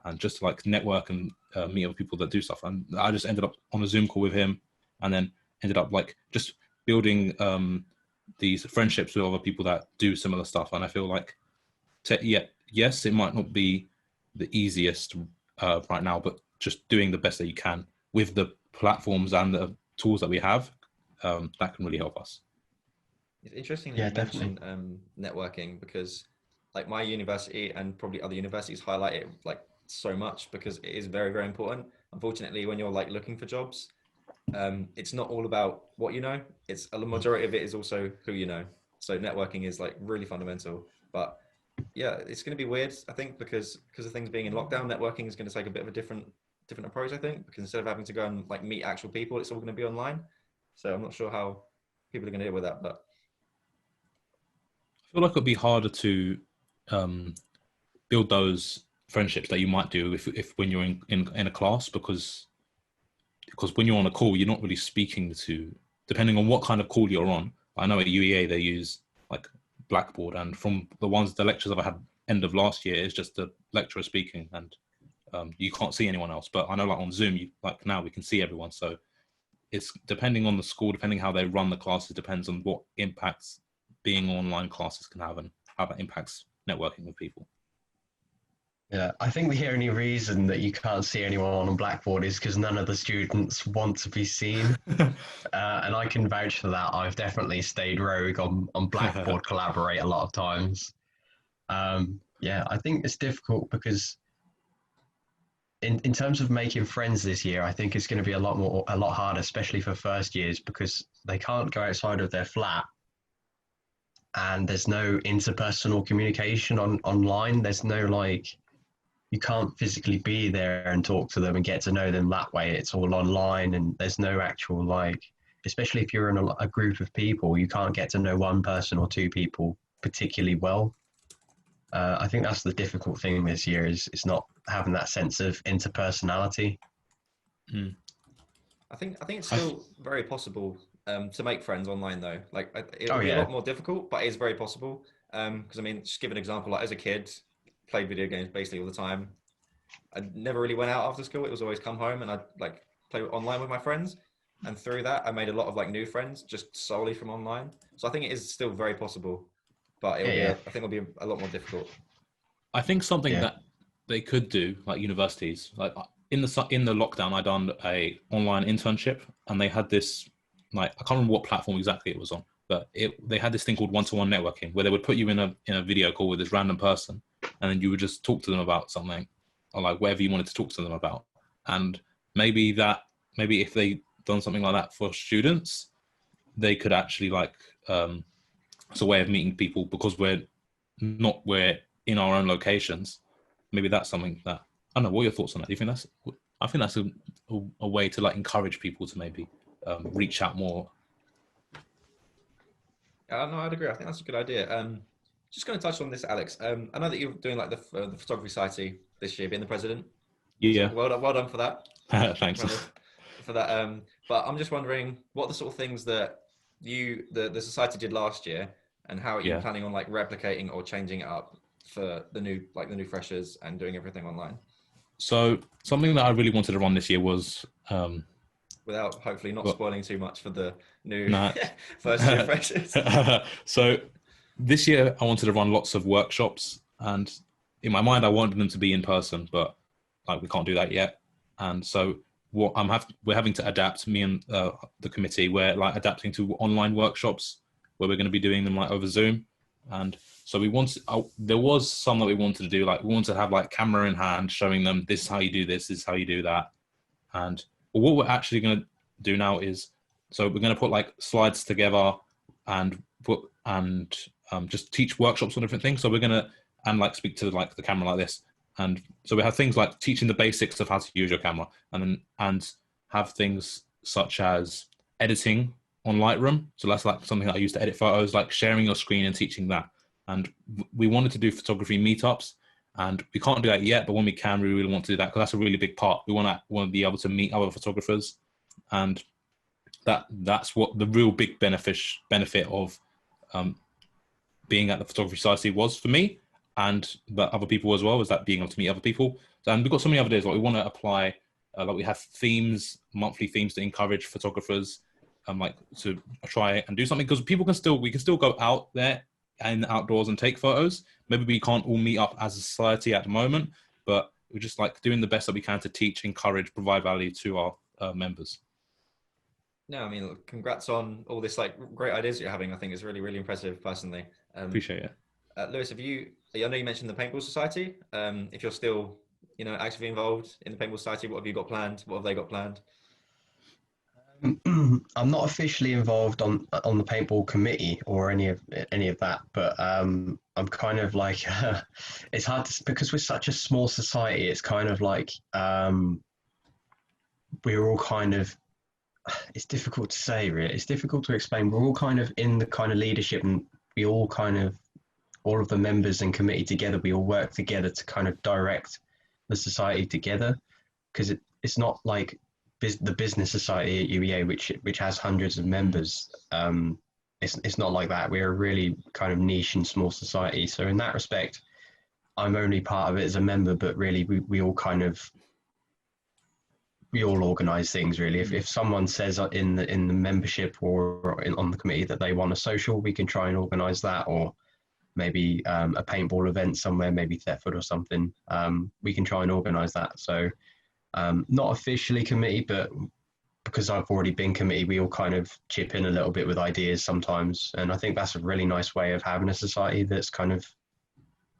and just like network and meet other people that do stuff. And I just ended up on a Zoom call with him, and then ended up like just building these friendships with other people that do similar stuff. And I feel like, yes, it might not be the easiest right now, but just doing the best that you can with the platforms and the tools that we have, that can really help us. It's interesting that you mentioned networking, because like my university and probably other universities highlight it like so much, because it is very, very important. Unfortunately, when you're like looking for jobs, it's not all about what you know. It's a majority of it is also who you know. So networking is like really fundamental. But yeah, it's going to be weird, I think, because of things being in lockdown. Networking is going to take a bit of a different approach, I think, because instead of having to go and like meet actual people, it's all going to be online. So I'm not sure how people are going to deal with that, but I feel like it'd be harder to build those friendships that you might do if when you're in a class, because when you're on a call, you're not really speaking to, depending on what kind of call you're on. I know at UEA they use like Blackboard, and from the lectures I've had end of last year, it's just the lecturer speaking, and you can't see anyone else. But I know like on Zoom, like now we can see everyone. So it's depending on the school, depending how they run the classes, depends on what impacts being online classes can have and how that impacts networking with people. Yeah, I think the only reason that you can't see anyone on Blackboard is because none of the students want to be seen. And I can vouch for that. I've definitely stayed rogue on Blackboard Collaborate a lot of times. Yeah, I think it's difficult because in terms of making friends this year, I think it's going to be a lot harder, especially for first years, because they can't go outside of their flat and there's no interpersonal communication online. There's no like, you can't physically be there and talk to them and get to know them that way. It's all online, and there's no actual like, especially if you're in a group of people, you can't get to know one person or two people particularly well. I think that's the difficult thing this year is not having that sense of interpersonality. Mm. I think it's still very possible to make friends online though. Like it'll Oh be a yeah, lot more difficult, but it is very possible. Because I mean, just give an example. Like as a kid, played video games basically all the time. I never really went out after school. It was always come home and I'd like play online with my friends. And through that, I made a lot of like new friends just solely from online. So I think it is still very possible, but it'll be yeah, I think it'll be a lot more difficult. I think something yeah, that they could do, like universities, like in the lockdown, I done a online internship, and they had this, like I can't remember what platform exactly it was on, but they had this thing called one-to-one networking, where they would put you in a video call with this random person, and then you would just talk to them about something, or like whatever you wanted to talk to them about. And maybe if they done something like that for students, they could actually like it's a way of meeting people, because we're in our own locations. Maybe that's something that, I don't know. What are your thoughts on that? Do you think I think that's a way to like encourage people to maybe reach out more. No, I'd agree. I think that's a good idea. Just going to touch on this, Alex. I know that you're doing like the photography society this year, being the president. So Yeah. well done for that. Thanks. For that. But I'm just wondering what the sort of things that the society did last year, and how are you planning on like replicating or changing it up for the new freshers and doing everything online? So something that I really wanted to run this year was without hopefully not spoiling too much for the new nah. first year freshers. So this year I wanted to run lots of workshops, and in my mind I wanted them to be in person, but like we can't do that yet. And so what we're having to adapt, me and the committee, we're like adapting to online workshops where we're going to be doing them like over Zoom. And so there was some that we wanted to do, like we wanted to have like camera in hand showing them, this is how you do this is how you do that. And what we're actually going to do now is, so we're going to put like slides together and just teach workshops on different things. So we're going to, and like speak to like the camera like this. And so we have things like teaching the basics of how to use your camera, and have things such as editing on Lightroom. So that's like something that I use to edit photos, like sharing your screen and teaching that. And we wanted to do photography meetups, and we can't do that yet, but when we can, we really want to do that, because that's a really big part. We want to be able to meet other photographers, and that's what the real big benefit of being at the Photography Society was for me, and but other people as well, is that being able to meet other people. And we've got so many other days, like we want to apply, like we have monthly themes to encourage photographers, like to try and do something, because we can still go out there and outdoors and take photos. Maybe we can't all meet up as a society at the moment, but we're just like doing the best that we can to teach, encourage, provide value to our members. No, I mean, congrats on all this like great ideas you're having. I think it's really, really impressive personally. Appreciate it. Lewis, I know you mentioned the Paintball Society. If you're still, actively involved in the Paintball Society, what have you got planned? What have they got planned? I'm not officially involved on the paintball committee or any of that, but I'm kind of like it's hard to, because we're such a small society. It's kind of like we're all kind of, it's difficult to say really. It's difficult to explain. We're all kind of in the kind of leadership, and we all kind of, all of the members and committee together, we all work together to kind of direct the society together, because it's not like the business society at UEA, which has hundreds of members. It's not like that. We're a really kind of niche and small society. So in that respect, I'm only part of it as a member, but really we all kind of, we all organise things really. If someone says in the membership or on the committee that they want a social, we can try and organise that, or maybe a paintball event somewhere, maybe Thetford or something. We can try and organise that. So not officially committee, but because I've already been committee, we all kind of chip in a little bit with ideas sometimes. And I think that's a really nice way of having a society that's kind of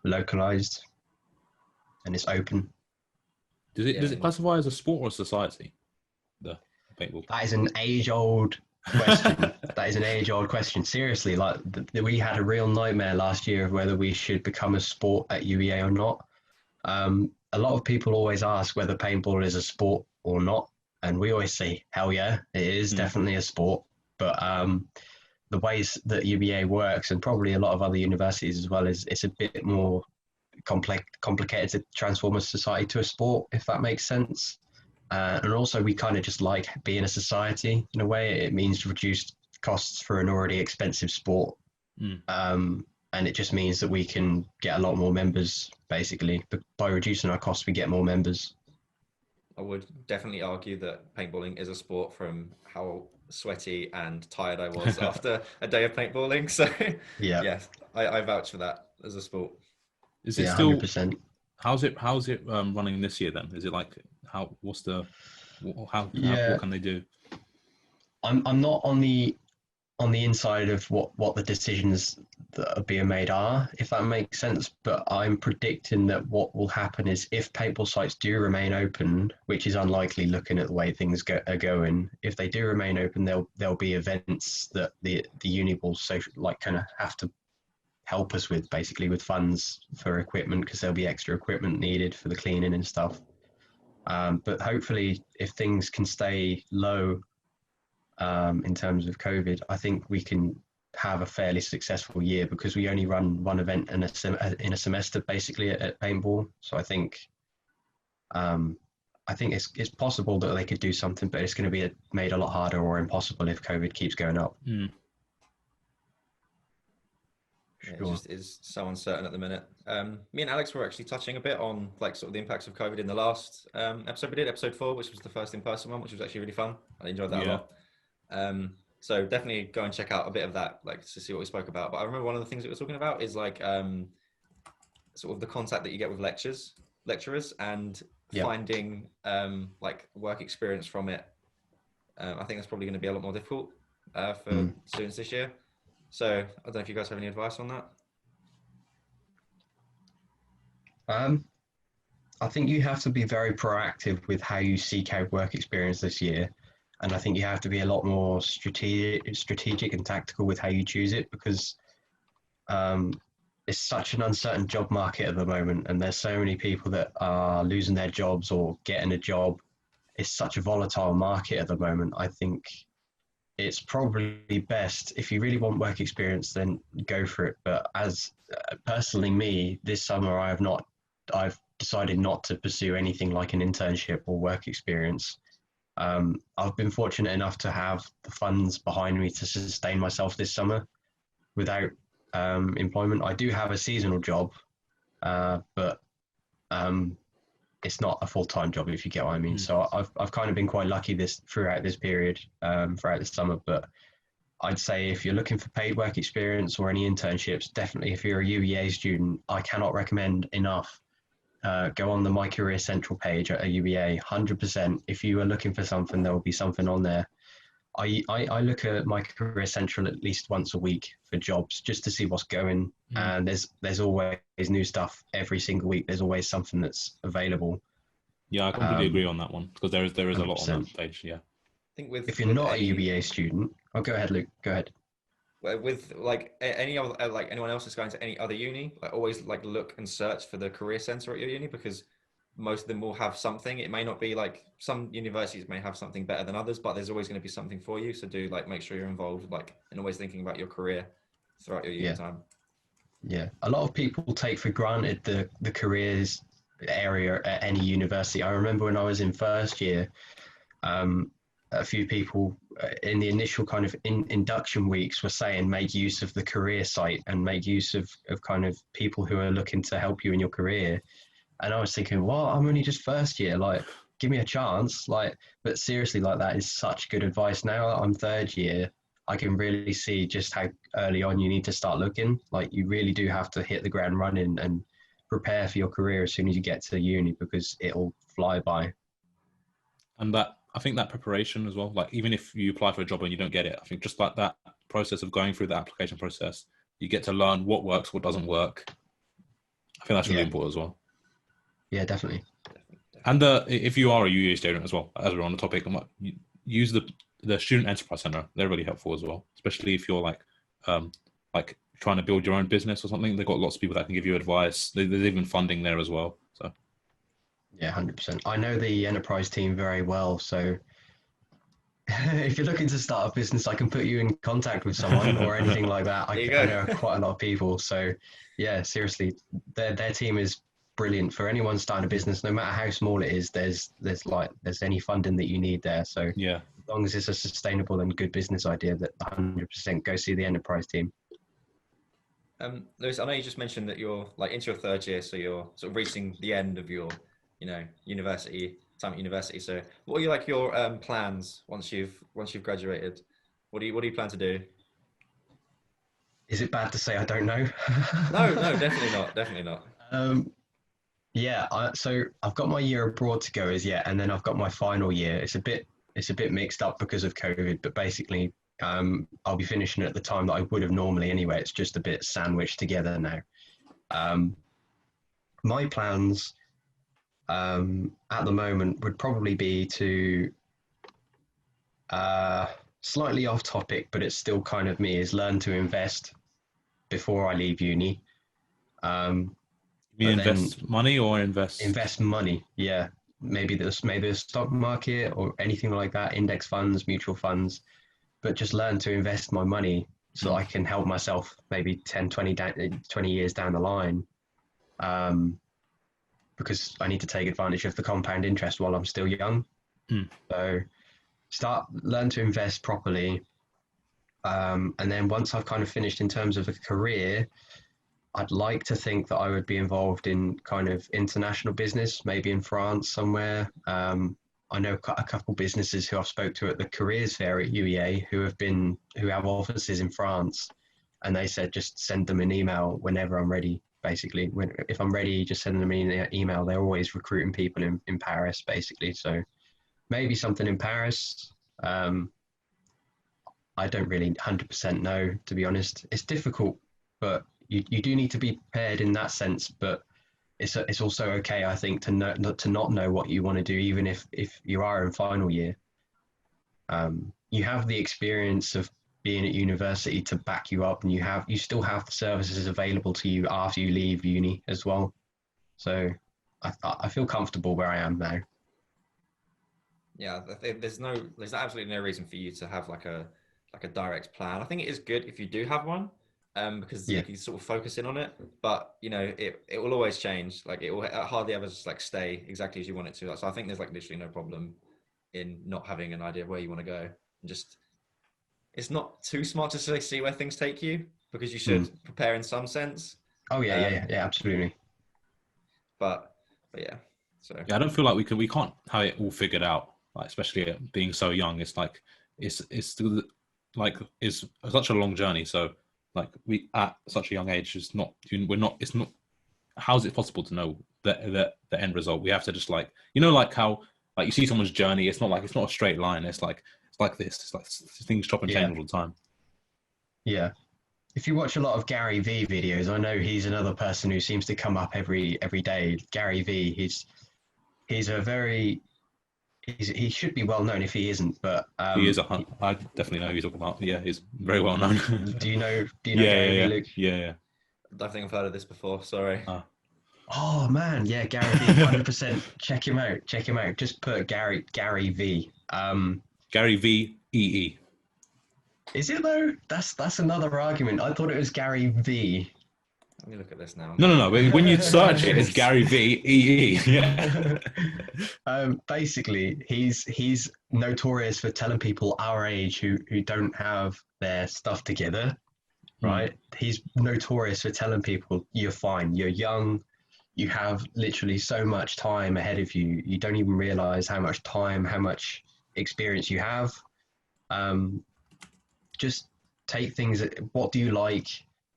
localised and it's open. Does it classify as a sport or a society? The paintball. That is an age-old question. That is an age-old question. Seriously, like we had a real nightmare last year of whether we should become a sport at UEA or not. A lot of people always ask whether paintball is a sport or not, and we always say, hell yeah, it is definitely a sport. But the ways that UEA works, and probably a lot of other universities as well, is it's a bit more complicated to transform a society to a sport, if that makes sense. And also we kind of just like being a society in a way. It means reduced costs for an already expensive sport. And it just means that we can get a lot more members, basically. But by reducing our costs, we get more members. I would definitely argue that paintballing is a sport from how sweaty and tired I was after a day of paintballing. So yeah, yes, I vouch for that as a sport. Is it still 100%? How's it running this year then? Is it like what can they do? I'm not on the inside of what the decisions that are being made are, if that makes sense. But I'm predicting that what will happen is, if paintball sites do remain open, which is unlikely looking at the way things are going, if they do remain open, there'll be events that the uni will kind of have to help us with, basically with funds for equipment, because there'll be extra equipment needed for the cleaning and stuff. But hopefully, if things can stay low in terms of COVID, I think we can have a fairly successful year, because we only run one event in a semester basically at paintball. So I think it's possible that they could do something, but it's going to be made a lot harder or impossible if COVID keeps going up. Yeah, it just is so uncertain at the minute. Me and Alex were actually touching a bit on like sort of the impacts of COVID in the last episode we did, episode 4, which was the first in-person one, which was actually really fun. I enjoyed that a lot. So definitely go and check out a bit of that, like to see what we spoke about. But I remember one of the things that we were talking about is like sort of the contact that you get with lecturers and finding like work experience from it. I think that's probably going to be a lot more difficult for students this year. So I don't know if you guys have any advice on that. I think you have to be very proactive with how you seek out work experience this year. And I think you have to be a lot more strategic and tactical with how you choose it, because it's such an uncertain job market at the moment, and there's so many people that are losing their jobs or getting a job. It's such a volatile market at the moment. I think it's probably best, if you really want work experience, then go for it. But as personally me, this summer I've decided not to pursue anything like an internship or work experience. I've been fortunate enough to have the funds behind me to sustain myself this summer without employment. I do have a seasonal job, but it's not a full-time job, if you get what I mean. So I've kind of been quite lucky throughout this period, throughout the summer. But I'd say if you're looking for paid work experience or any internships, definitely if you're a UEA student, I cannot recommend enough. Go on the My Career Central page at a UEA, 100%. If you are looking for something, there will be something on there. I look at My Career Central at least once a week for jobs, just to see what's going. And there's always new stuff every single week. There's always something that's available. Yeah, I completely agree on that one, because there is a lot on that page. Yeah. think with If you're with not a any UBA student, oh, go ahead, Luke. Go ahead. with like any other like anyone else is going to any other uni, like always like look and search for the career center at your uni, because most of them will have something. It may not be like, some universities may have something better than others, but there's always going to be something for you. So do like make sure you're involved, like, and always thinking about your career throughout your uni time. Yeah, a lot of people take for granted the careers area at any university. I remember when I was in first year, a few people in the initial kind of induction weeks were saying make use of the career site and make use of kind of people who are looking to help you in your career. And I was thinking, well, I'm only just first year, like, give me a chance. Like, but seriously, like, that is such good advice. Now that I'm third year, I can really see just how early on you need to start looking. Like, you really do have to hit the ground running and prepare for your career as soon as you get to uni, because it'll fly by. And that, I think that preparation as well, like even if you apply for a job and you don't get it, I think just like that process of going through the application process, you get to learn what works, what doesn't work. I think that's really important as well. Yeah, definitely. And if you are a UA student as well, as we're on the topic, use the Student Enterprise Center. They're really helpful as well, especially if you're like trying to build your own business or something. They've got lots of people that can give you advice. There's even funding there as well. So yeah, 100%. I know the enterprise team very well, so if you're looking to start a business, I can put you in contact with someone or anything like that. I know quite a lot of people. So yeah, seriously, their team is brilliant for anyone starting a business, no matter how small it is. There's any funding that you need there. So yeah, as long as it's a sustainable and good business idea, that 100% go see the enterprise team. Lewis, I know you just mentioned that you're like into your third year, so you're sort of reaching the end of your, university time at university. So what are your plans once you've graduated? What do you plan to do? Is it bad to say I don't know? No, definitely not. So I've got my year abroad to go as yet, and then I've got my final year. It's a bit mixed up because of COVID, but basically I'll be finishing at the time that I would have normally anyway. It's just a bit sandwiched together now. My plans at the moment would probably be to, slightly off topic, but it's still kind of me, is learn to invest before I leave uni. You invest money or invest money? Yeah, maybe the stock market or anything like that, index funds, mutual funds, but just learn to invest my money so I can help myself maybe 10, 20 years down the line. Because I need to take advantage of the compound interest while I'm still young. So learn to invest properly. And then once I've kind of finished in terms of a career, I'd like to think that I would be involved in kind of international business, maybe in France somewhere. I know a couple businesses who I've spoke to at the careers fair at UEA who have offices in France, and they said just send them an email whenever I'm ready. Basically, if I'm ready, just send them an email. They're always recruiting people in Paris, basically. So maybe something in Paris. I don't really 100% know, to be honest. It's difficult, but you do need to be prepared in that sense. But it's also okay, I think, to not know what you want to do, even if you are in final year. You have the experience of being at university to back you up, and you still have the services available to you after you leave uni as well. So I feel comfortable where I am now. Yeah, there's absolutely no reason for you to have like a direct plan. I think it is good if you do have one, because you can sort of focus in on it. But it will always change. Like it will hardly ever just like stay exactly as you want it to. So I think there's like literally no problem in not having an idea of where you want to go, and just. It's not too smart to see where things take you, because you should prepare in some sense. Oh yeah, absolutely. But yeah, so yeah, I don't feel like we can't have it all figured out. Like especially being so young, it's like it's still like it's such a long journey. So like we at such a young age is not it's not. How is it possible to know the end result? We have to just like like how like you see someone's journey. It's not a straight line. It's like this. It's like things chop and change all the time. Yeah. If you watch a lot of Gary V videos, I know he's another person who seems to come up every day. Gary V, he's he should be well known if he isn't, but he is I definitely know who you're talking about. Yeah, he's very well known. do you know Yeah, Gary yeah, V, Luke? yeah. I think I've heard of this before. Sorry. Oh man, yeah, Gary V, 100%. Check him out. Check him out. Just put Gary V. Gary V. Is it though? That's another argument. I thought it was Gary V. Let me look at this now. No. When you search it, it's Gary V. Yeah. Basically, he's notorious for telling people our age who don't have their stuff together, right? He's notorious for telling people you're fine, you're young, you have literally so much time ahead of you. You don't even realize how much time, how much experience you have. Just take things. What do you like?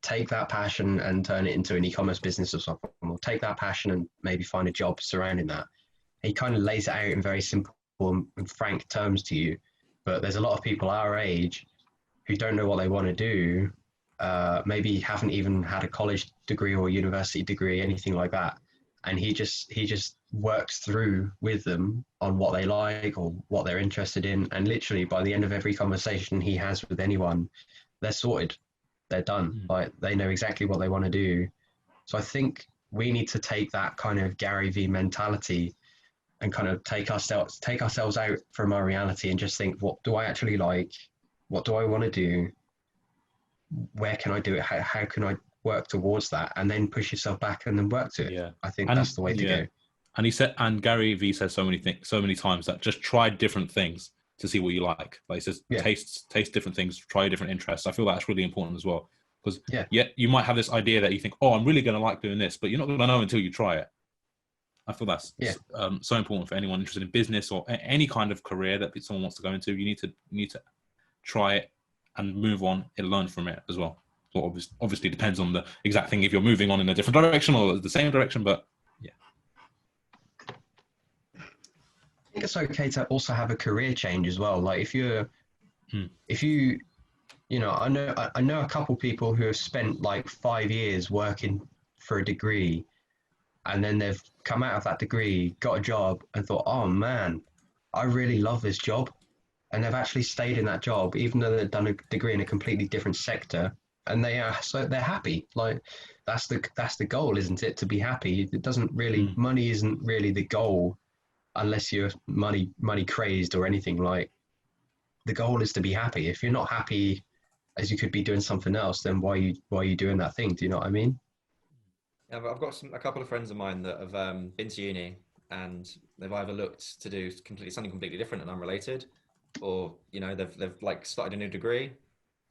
Take that passion and turn it into an e-commerce business or something. Or take that passion and maybe find a job surrounding that. He kind of lays it out in very simple and frank terms to you. But there's a lot of people our age who don't know what they want to do. Maybe haven't even had a college degree or university degree, anything like that. And he just works through with them on what they like or what they're interested in. And literally by the end of every conversation he has with anyone, they're sorted. They're done. Like they know exactly what they want to do. So I think we need to take that kind of Gary V mentality and kind of take ourselves out from our reality and just think, what do I actually like? What do I want to do? Where can I do it? How can I work towards that? And then push yourself back and then work to it. Yeah. I think that's the way to go. And and Gary V says so many times that just try different things to see what you like. Like he says, taste different things, try different interests. I feel that's really important as well. Because you might have this idea that you think, oh, I'm really going to like doing this, but you're not going to know until you try it. I feel that's so important for anyone interested in business or any kind of career that someone wants to go into. You need to try it and move on and learn from it as well. So obviously depends on the exact thing, if you're moving on in a different direction or the same direction, but yeah. I think it's okay to also have a career change as well. Like if you I know a couple people who have spent like 5 years working for a degree, and then they've come out of that degree, got a job, and thought, oh man, I really love this job. And they've actually stayed in that job, even though they've done a degree in a completely different sector, and they're happy. Like that's the goal, isn't it? To be happy. It doesn't really money isn't really the goal, unless you're money crazed or anything. Like the goal is to be happy. If you're not happy, as you could be doing something else, then why are you doing that thing? Do you know what I mean? Yeah, I've got a couple of friends of mine that have been to uni, and they've either looked to do something completely different and unrelated, or they've like started a new degree.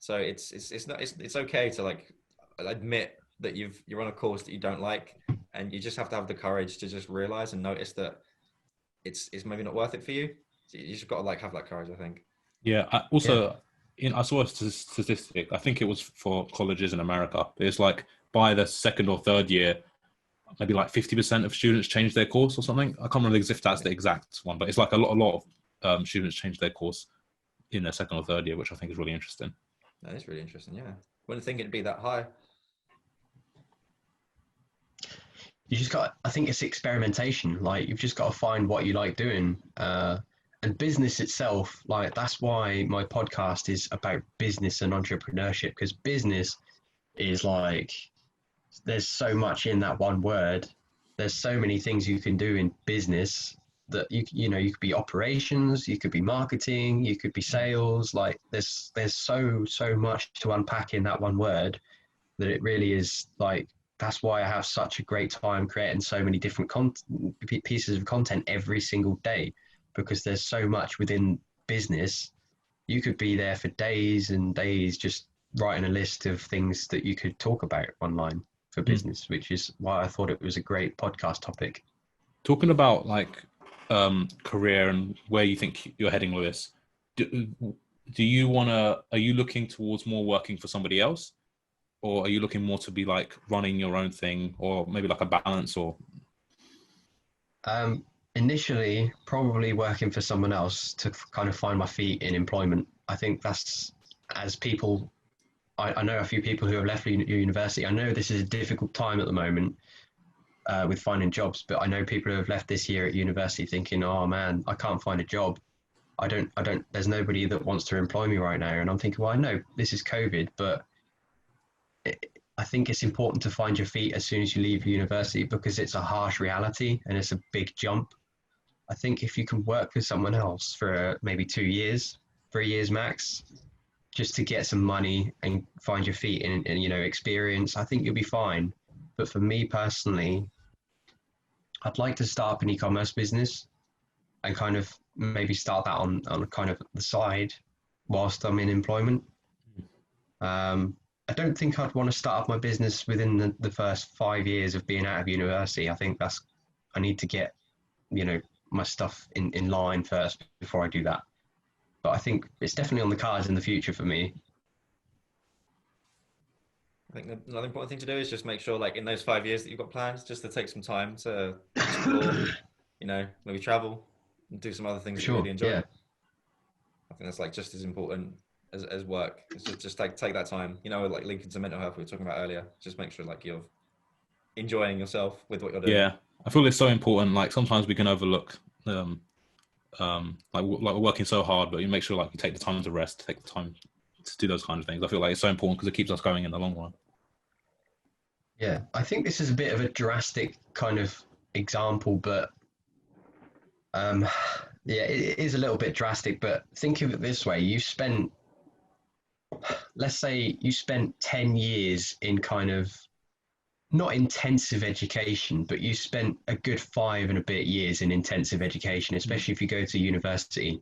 So it's okay to like admit that you're on a course that you don't like, and you just have to have the courage to just realize and notice that it's maybe not worth it for you. So you just got to like have that courage, I think. Yeah. I saw a statistic. I think it was for colleges in America. It's like by the second or third year, maybe like 50% of students change their course or something. I can't remember if that's the exact one, but it's like a lot of students change their course in their second or third year, which I think is really interesting. That is really interesting. Yeah, wouldn't think it'd be that high. I think it's experimentation. Like you've just got to find what you like doing. And business itself, like that's why my podcast is about business and entrepreneurship, because business is like, there's so much in that one word. There's so many things you can do in business that you could be operations, you could be marketing, you could be sales. Like there's so much to unpack in that one word that it really is like, that's why I have such a great time creating so many different pieces of content every single day, because there's so much within business. You could be there for days and days just writing a list of things that you could talk about online for business, which is why I thought it was a great podcast topic. Talking about like career and where you think you're heading with this, are you looking towards more working for somebody else, or are you looking more to be like running your own thing, or maybe like a balance? Or initially probably working for someone else to kind of find my feet in employment. I think that's, as people, I know a few people who have left university. I know this is a difficult time at the moment. with finding jobs, but I know people who have left this year at university thinking, oh man, I can't find a job. There's nobody that wants to employ me right now. And I'm thinking, well, I know this is COVID, but I think it's important to find your feet as soon as you leave university, because it's a harsh reality and it's a big jump. I think if you can work with someone else for maybe 2 years, 3 years max, just to get some money and find your feet and experience, I think you'll be fine. But for me personally, I'd like to start up an e-commerce business and kind of maybe start that on kind of the side whilst I'm in employment. I don't think I'd want to start up my business within the first 5 years of being out of university. I think I need to get, my stuff in line first before I do that. But I think it's definitely on the cards in the future for me. I think another important thing to do is just make sure, like in those 5 years that you've got plans, just to take some time to explore, maybe travel and do some other things that you really enjoy. Yeah. I think that's like just as important as work. It's just like take that time, like linking to mental health we were talking about earlier. Just make sure like you're enjoying yourself with what you're doing. Yeah, I feel it's so important. Like sometimes we can overlook, like we're working so hard, but you make sure like you take the time to rest, take the time to do those kind of things. I feel like it's so important because it keeps us going in the long run. Yeah, I think this is a bit of a drastic kind of example, but yeah, it is a little bit drastic. But think of it this way: let's say you spent 10 years in kind of not intensive education, but you spent a good 5 and a bit years in intensive education, especially if you go to university.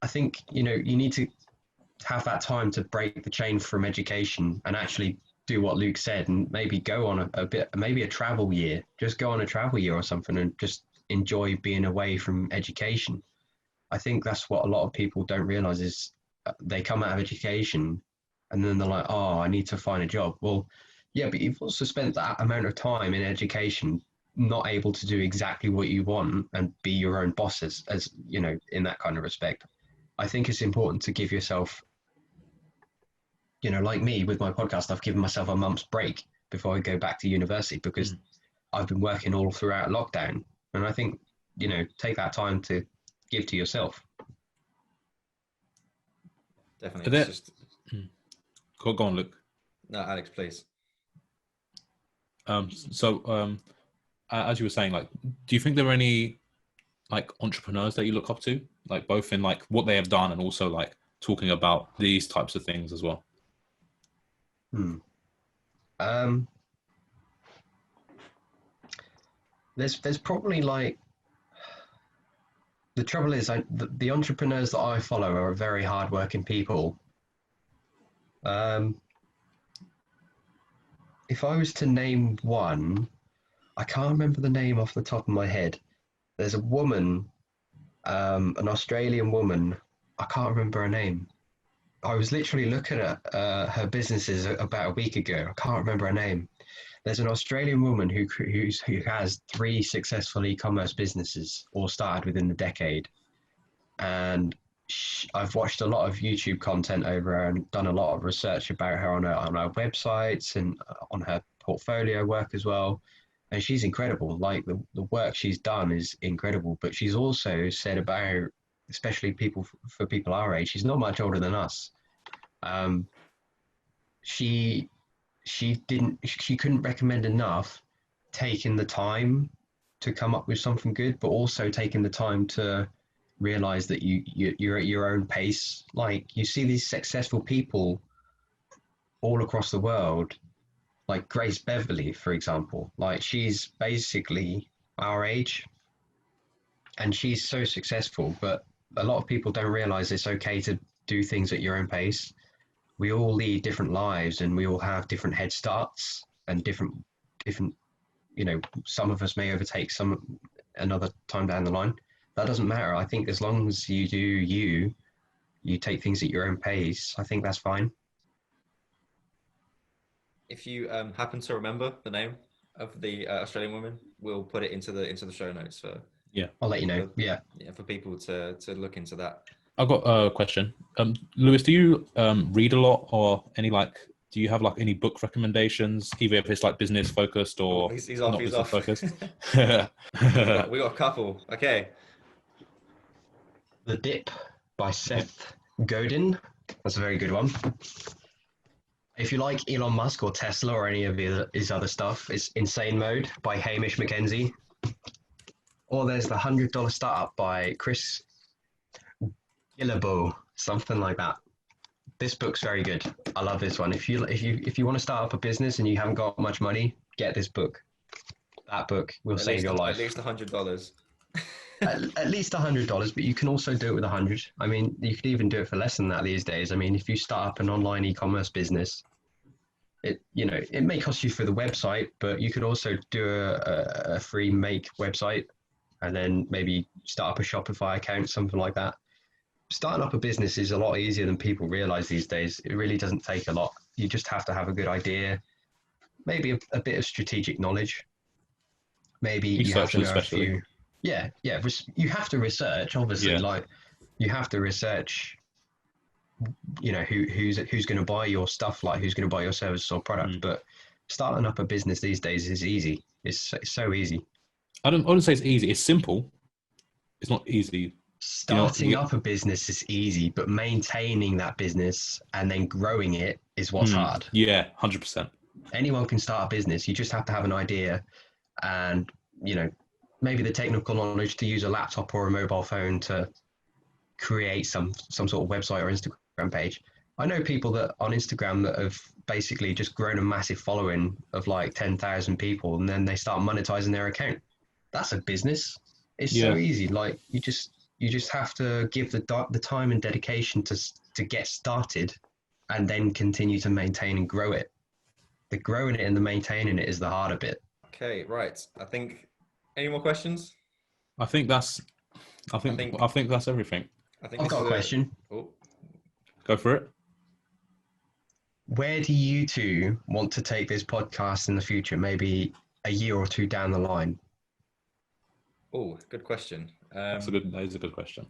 I think, you need to have that time to break the chain from education and actually do what Luke said and maybe go on maybe a travel year. Just go on a travel year or something and just enjoy being away from education. I think that's what a lot of people don't realize is they come out of education and then they're like, oh, I need to find a job. Well, yeah, but you've also spent that amount of time in education not able to do exactly what you want and be your own boss as in that kind of respect. I think it's important to give yourself, like me with my podcast, I've given myself a month's break before I go back to university because I've been working all throughout lockdown. And I think, take that time to give to yourself. Definitely. It's just... Go on, Luke. No, Alex, please. As you were saying, like, do you think there are any like entrepreneurs that you look up to, like both in like what they have done and also like talking about these types of things as well? There's probably like, the trouble is the entrepreneurs that I follow are very hardworking people. If I was to name one, I can't remember the name off the top of my head. There's a woman, an Australian woman. I can't remember her name. I was literally looking at her businesses about a week ago. I can't remember her name. There's an Australian woman who has 3 successful e-commerce businesses, all started within the decade. And I've watched a lot of YouTube content over her and done a lot of research about her on her websites and on her portfolio work as well. And she's incredible. Like the work she's done is incredible. But she's also said about, especially for people our age, she's not much older than us. She couldn't recommend enough taking the time to come up with something good, but also taking the time to realize that you're at your own pace. Like you see these successful people all across the world, like Grace Beverly, for example. Like she's basically our age and she's so successful, but a lot of people don't realize it's okay to do things at your own pace. We all lead different lives and we all have different head starts and different, some of us may overtake some another time down the line. That doesn't matter. I think as long as you do you take things at your own pace, I think that's fine. If you happen to remember the name of the Australian woman, we'll put it into the show notes for. Yeah, I'll let you know. For people to look into that. I've got a question. Lewis, do you read a lot or any like do you have like any book recommendations, either if it's like business focused or he's not off. business focused? We got a couple. Okay. The Dip by Seth Godin. That's a very good one. If you like Elon Musk or Tesla or any of his other stuff, it's Insane Mode by Hamish Mackenzie. Or there's the $100 Startup by Chris Guillebeau, something like that. This book's very good. I love this one. If you want to start up a business and you haven't got much money, get this book. That book will save your life. At least $100. At least $100, but you can also do it with 100. I mean, you could even do it for less than that these days. I mean, if you start up an online e-commerce business, it may cost you for the website, but you could also do a free make website and then maybe start up a Shopify account, something like that. Starting up a business is a lot easier than people realize these days. It really doesn't take a lot. You just have to have a good idea, maybe a bit of strategic knowledge. Maybe you have to know a few. Yeah. You have to research, obviously. Yeah. Like you have to research. Who's going to buy your stuff, like who's going to buy your service or product. But starting up a business these days is easy. It's so easy. I wouldn't say it's easy. It's simple. It's not easy. Starting up a business is easy, but maintaining that business and then growing it is what's hard. Yeah, 100%. Anyone can start a business. You just have to have an idea and, maybe the technical knowledge to use a laptop or a mobile phone to create some sort of website or Instagram page. I know people that on Instagram that have basically just grown a massive following of like 10,000 people, and then they start monetizing their account. That's a business. It's so easy. Like you just have to give the time and dedication to get started and then continue to maintain and grow it. The growing it and the maintaining it is the harder bit. Okay, right. I think, any more questions? I think that's everything. I've got a question. Go for it. Where do you two want to take this podcast in the future? Maybe a year or two down the line? Oh, good question. That is a good question.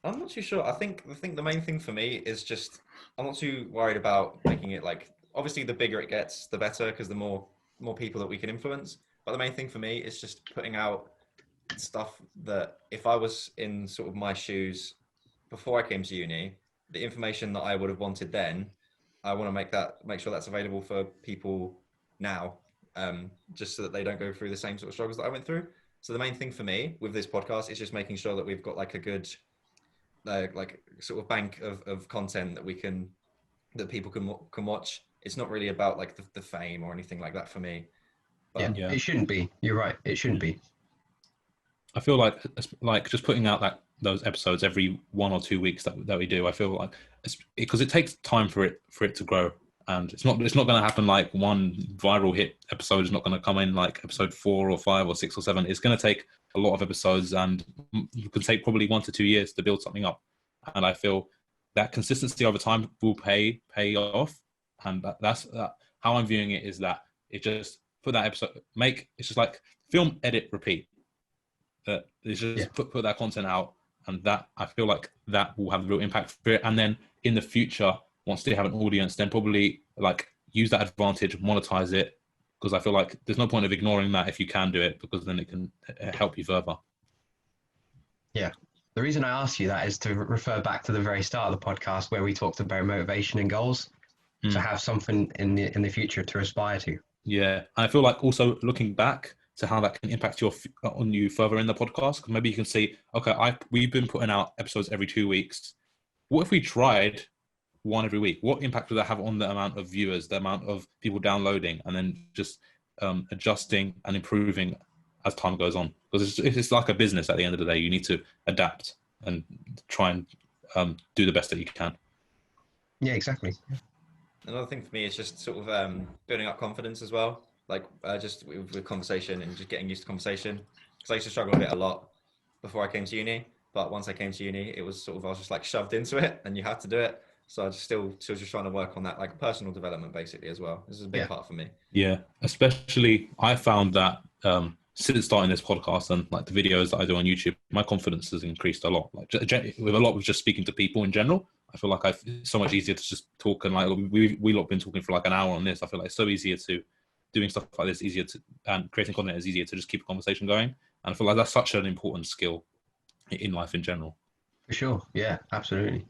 I'm not too sure. I think the main thing for me is just, I'm not too worried about making it like, obviously the bigger it gets, the better, because the more people that we can influence. But the main thing for me is just putting out stuff that if I was in sort of my shoes before I came to uni, the information that I would have wanted then, I want to make sure that's available for people now, just so that they don't go through the same sort of struggles that I went through. So the main thing for me with this podcast is just making sure that we've got like a good, like sort of bank of content that people can watch. It's not really about like the fame or anything like that for me. But It shouldn't be. You're right. It shouldn't be. I feel like just putting out those episodes every 1 or 2 weeks that we do. I feel like because it takes time for it to grow, and it's not going to happen like one viral hit episode is not going to come in like episode 4 or 5 or 6 or 7. It's going to take a lot of episodes, and you can take probably 1 to 2 years to build something up. And I feel that consistency over time will pay off, and that's how I'm viewing it. Is that it just put that episode, it's just like film, edit, repeat. That it's just put that content out, and that I feel like that will have a real impact for it. And then in the future, once they have an audience, then probably like use that advantage, monetize it, because I feel like there's no point of ignoring that if you can do it, because then it can help you further. Yeah. The reason I asked you that is to refer back to the very start of the podcast where we talked about motivation and goals, to have something in the future to aspire to. Yeah, and I feel like also looking back to how that can impact on you further in the podcast, because maybe you can see, okay, we've been putting out episodes every 2 weeks. What if we tried one every week? What impact would that have on the amount of viewers, the amount of people downloading, and then just adjusting and improving as time goes on? Because it's like a business at the end of the day. You need to adapt and try and do the best that you can. Yeah, exactly. Another thing for me is just sort of building up confidence as well. Like just with conversation and just getting used to conversation. Because I used to struggle with it a lot before I came to uni. But once I came to uni, it was sort of, I was just like shoved into it and you had to do it. So I was still just trying to work on that, like personal development basically as well. This is a big part for me. Yeah, especially I found that since starting this podcast and like the videos that I do on YouTube, my confidence has increased a lot. Like with a lot of just speaking to people in general, I feel like it's so much easier to just talk, and like we lot been talking for like an hour on this. I feel like it's so easier to doing stuff like this, easier to, and creating content is easier to just keep a conversation going. And I feel like that's such an important skill in life in general. For sure. Yeah, absolutely.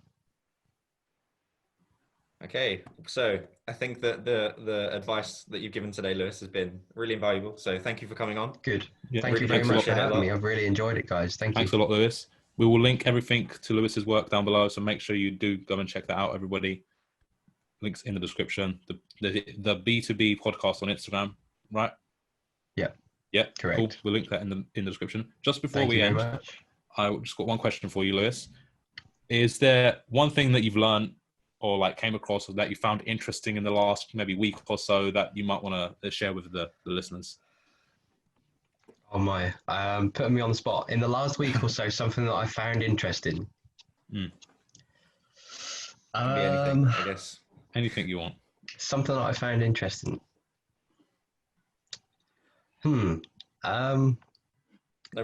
Okay, so I think that the advice that you've given today, Lewis, has been really invaluable. So thank you for coming on. Good. Yeah, Thank you very much for having me. I've really enjoyed it, guys. Thanks a lot, Lewis. We will link everything to Lewis's work down below, so make sure you do go and check that out, everybody. Links in the description. The B2B podcast on Instagram, right? Yeah. Yeah, correct. Cool. We'll link that in the description. Just before we end, I just got one question for you, Lewis. Is there one thing that you've learned or like came across or that you found interesting in the last maybe week or so that you might want to share with the listeners? Oh my, putting me on the spot. In the last week or so, something that I found interesting. Can be anything, I guess. Anything you want. Something that I found interesting. No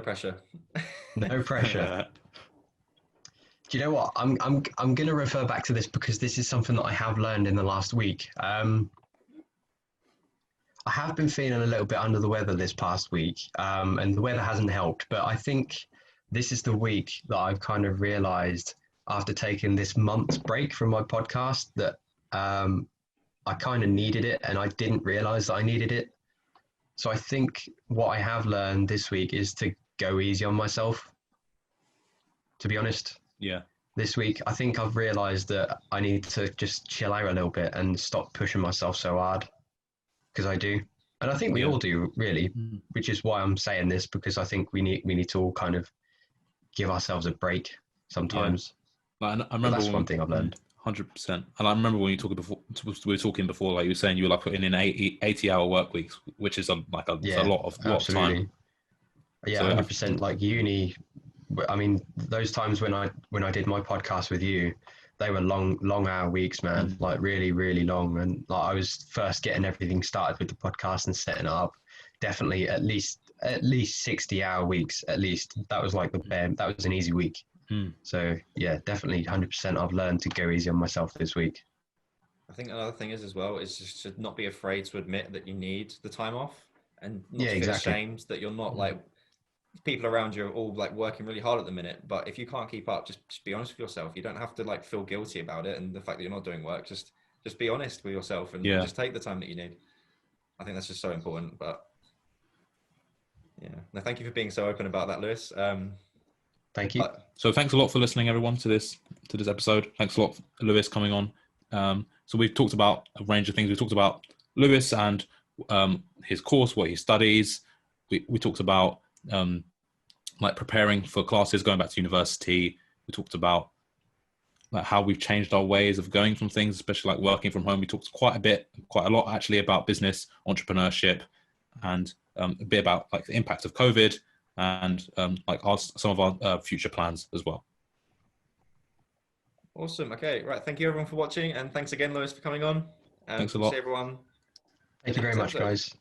pressure. No pressure. Do you know what? I'm going to refer back to this because this is something that I have learned in the last week. I have been feeling a little bit under the weather this past week, and the weather hasn't helped. But I think this is the week that I've kind of realized after taking this month's break from my podcast that I kind of needed it, and I didn't realize that I needed it. So I think what I have learned this week is to go easy on myself, to be honest. Yeah. This week, I think I've realized that I need to just chill out a little bit and stop pushing myself so hard, because I do. And I think we all do, really, which is why I'm saying this, because I think we need to all kind of give ourselves a break sometimes. Yeah. Like, I remember that's one thing I've learned. 100%. And I remember when we were talking before, like you were saying, you were like putting in 80-hour work weeks, which is a lot of time. Yeah, 100%. Like uni, I mean, those times when I did my podcast with you, they were long hour weeks, man. Like really, really long. And like I was first getting everything started with the podcast and setting it up. Definitely at least 60-hour weeks. At least that was like that was an easy week. So yeah, definitely 100%. I've learned to go easy on myself this week. I think another thing is as well is just to not be afraid to admit that you need the time off, and not to feel ashamed that you're not like people around you are all like working really hard at the minute. But if you can't keep up, just be honest with yourself. You don't have to like feel guilty about it and the fact that you're not doing work. Just be honest with yourself and just take the time that you need. I think that's just so important. But yeah, no, thank you for being so open about that, Lewis. Thank you. So thanks a lot for listening, everyone, to this episode. Thanks a lot, Lewis, coming on. So we've talked about a range of things. We talked about Lewis and his course, what he studies. We talked about like preparing for classes, going back to university. We talked about like how we've changed our ways of going from things, especially like working from home. We talked quite a lot actually about business, entrepreneurship, and a bit about like the impact of COVID and like some of our future plans as well. Awesome. Okay, right. Thank you everyone for watching, and thanks again, Lewis, for coming on. Thanks a lot. See everyone. Thank you very much, guys.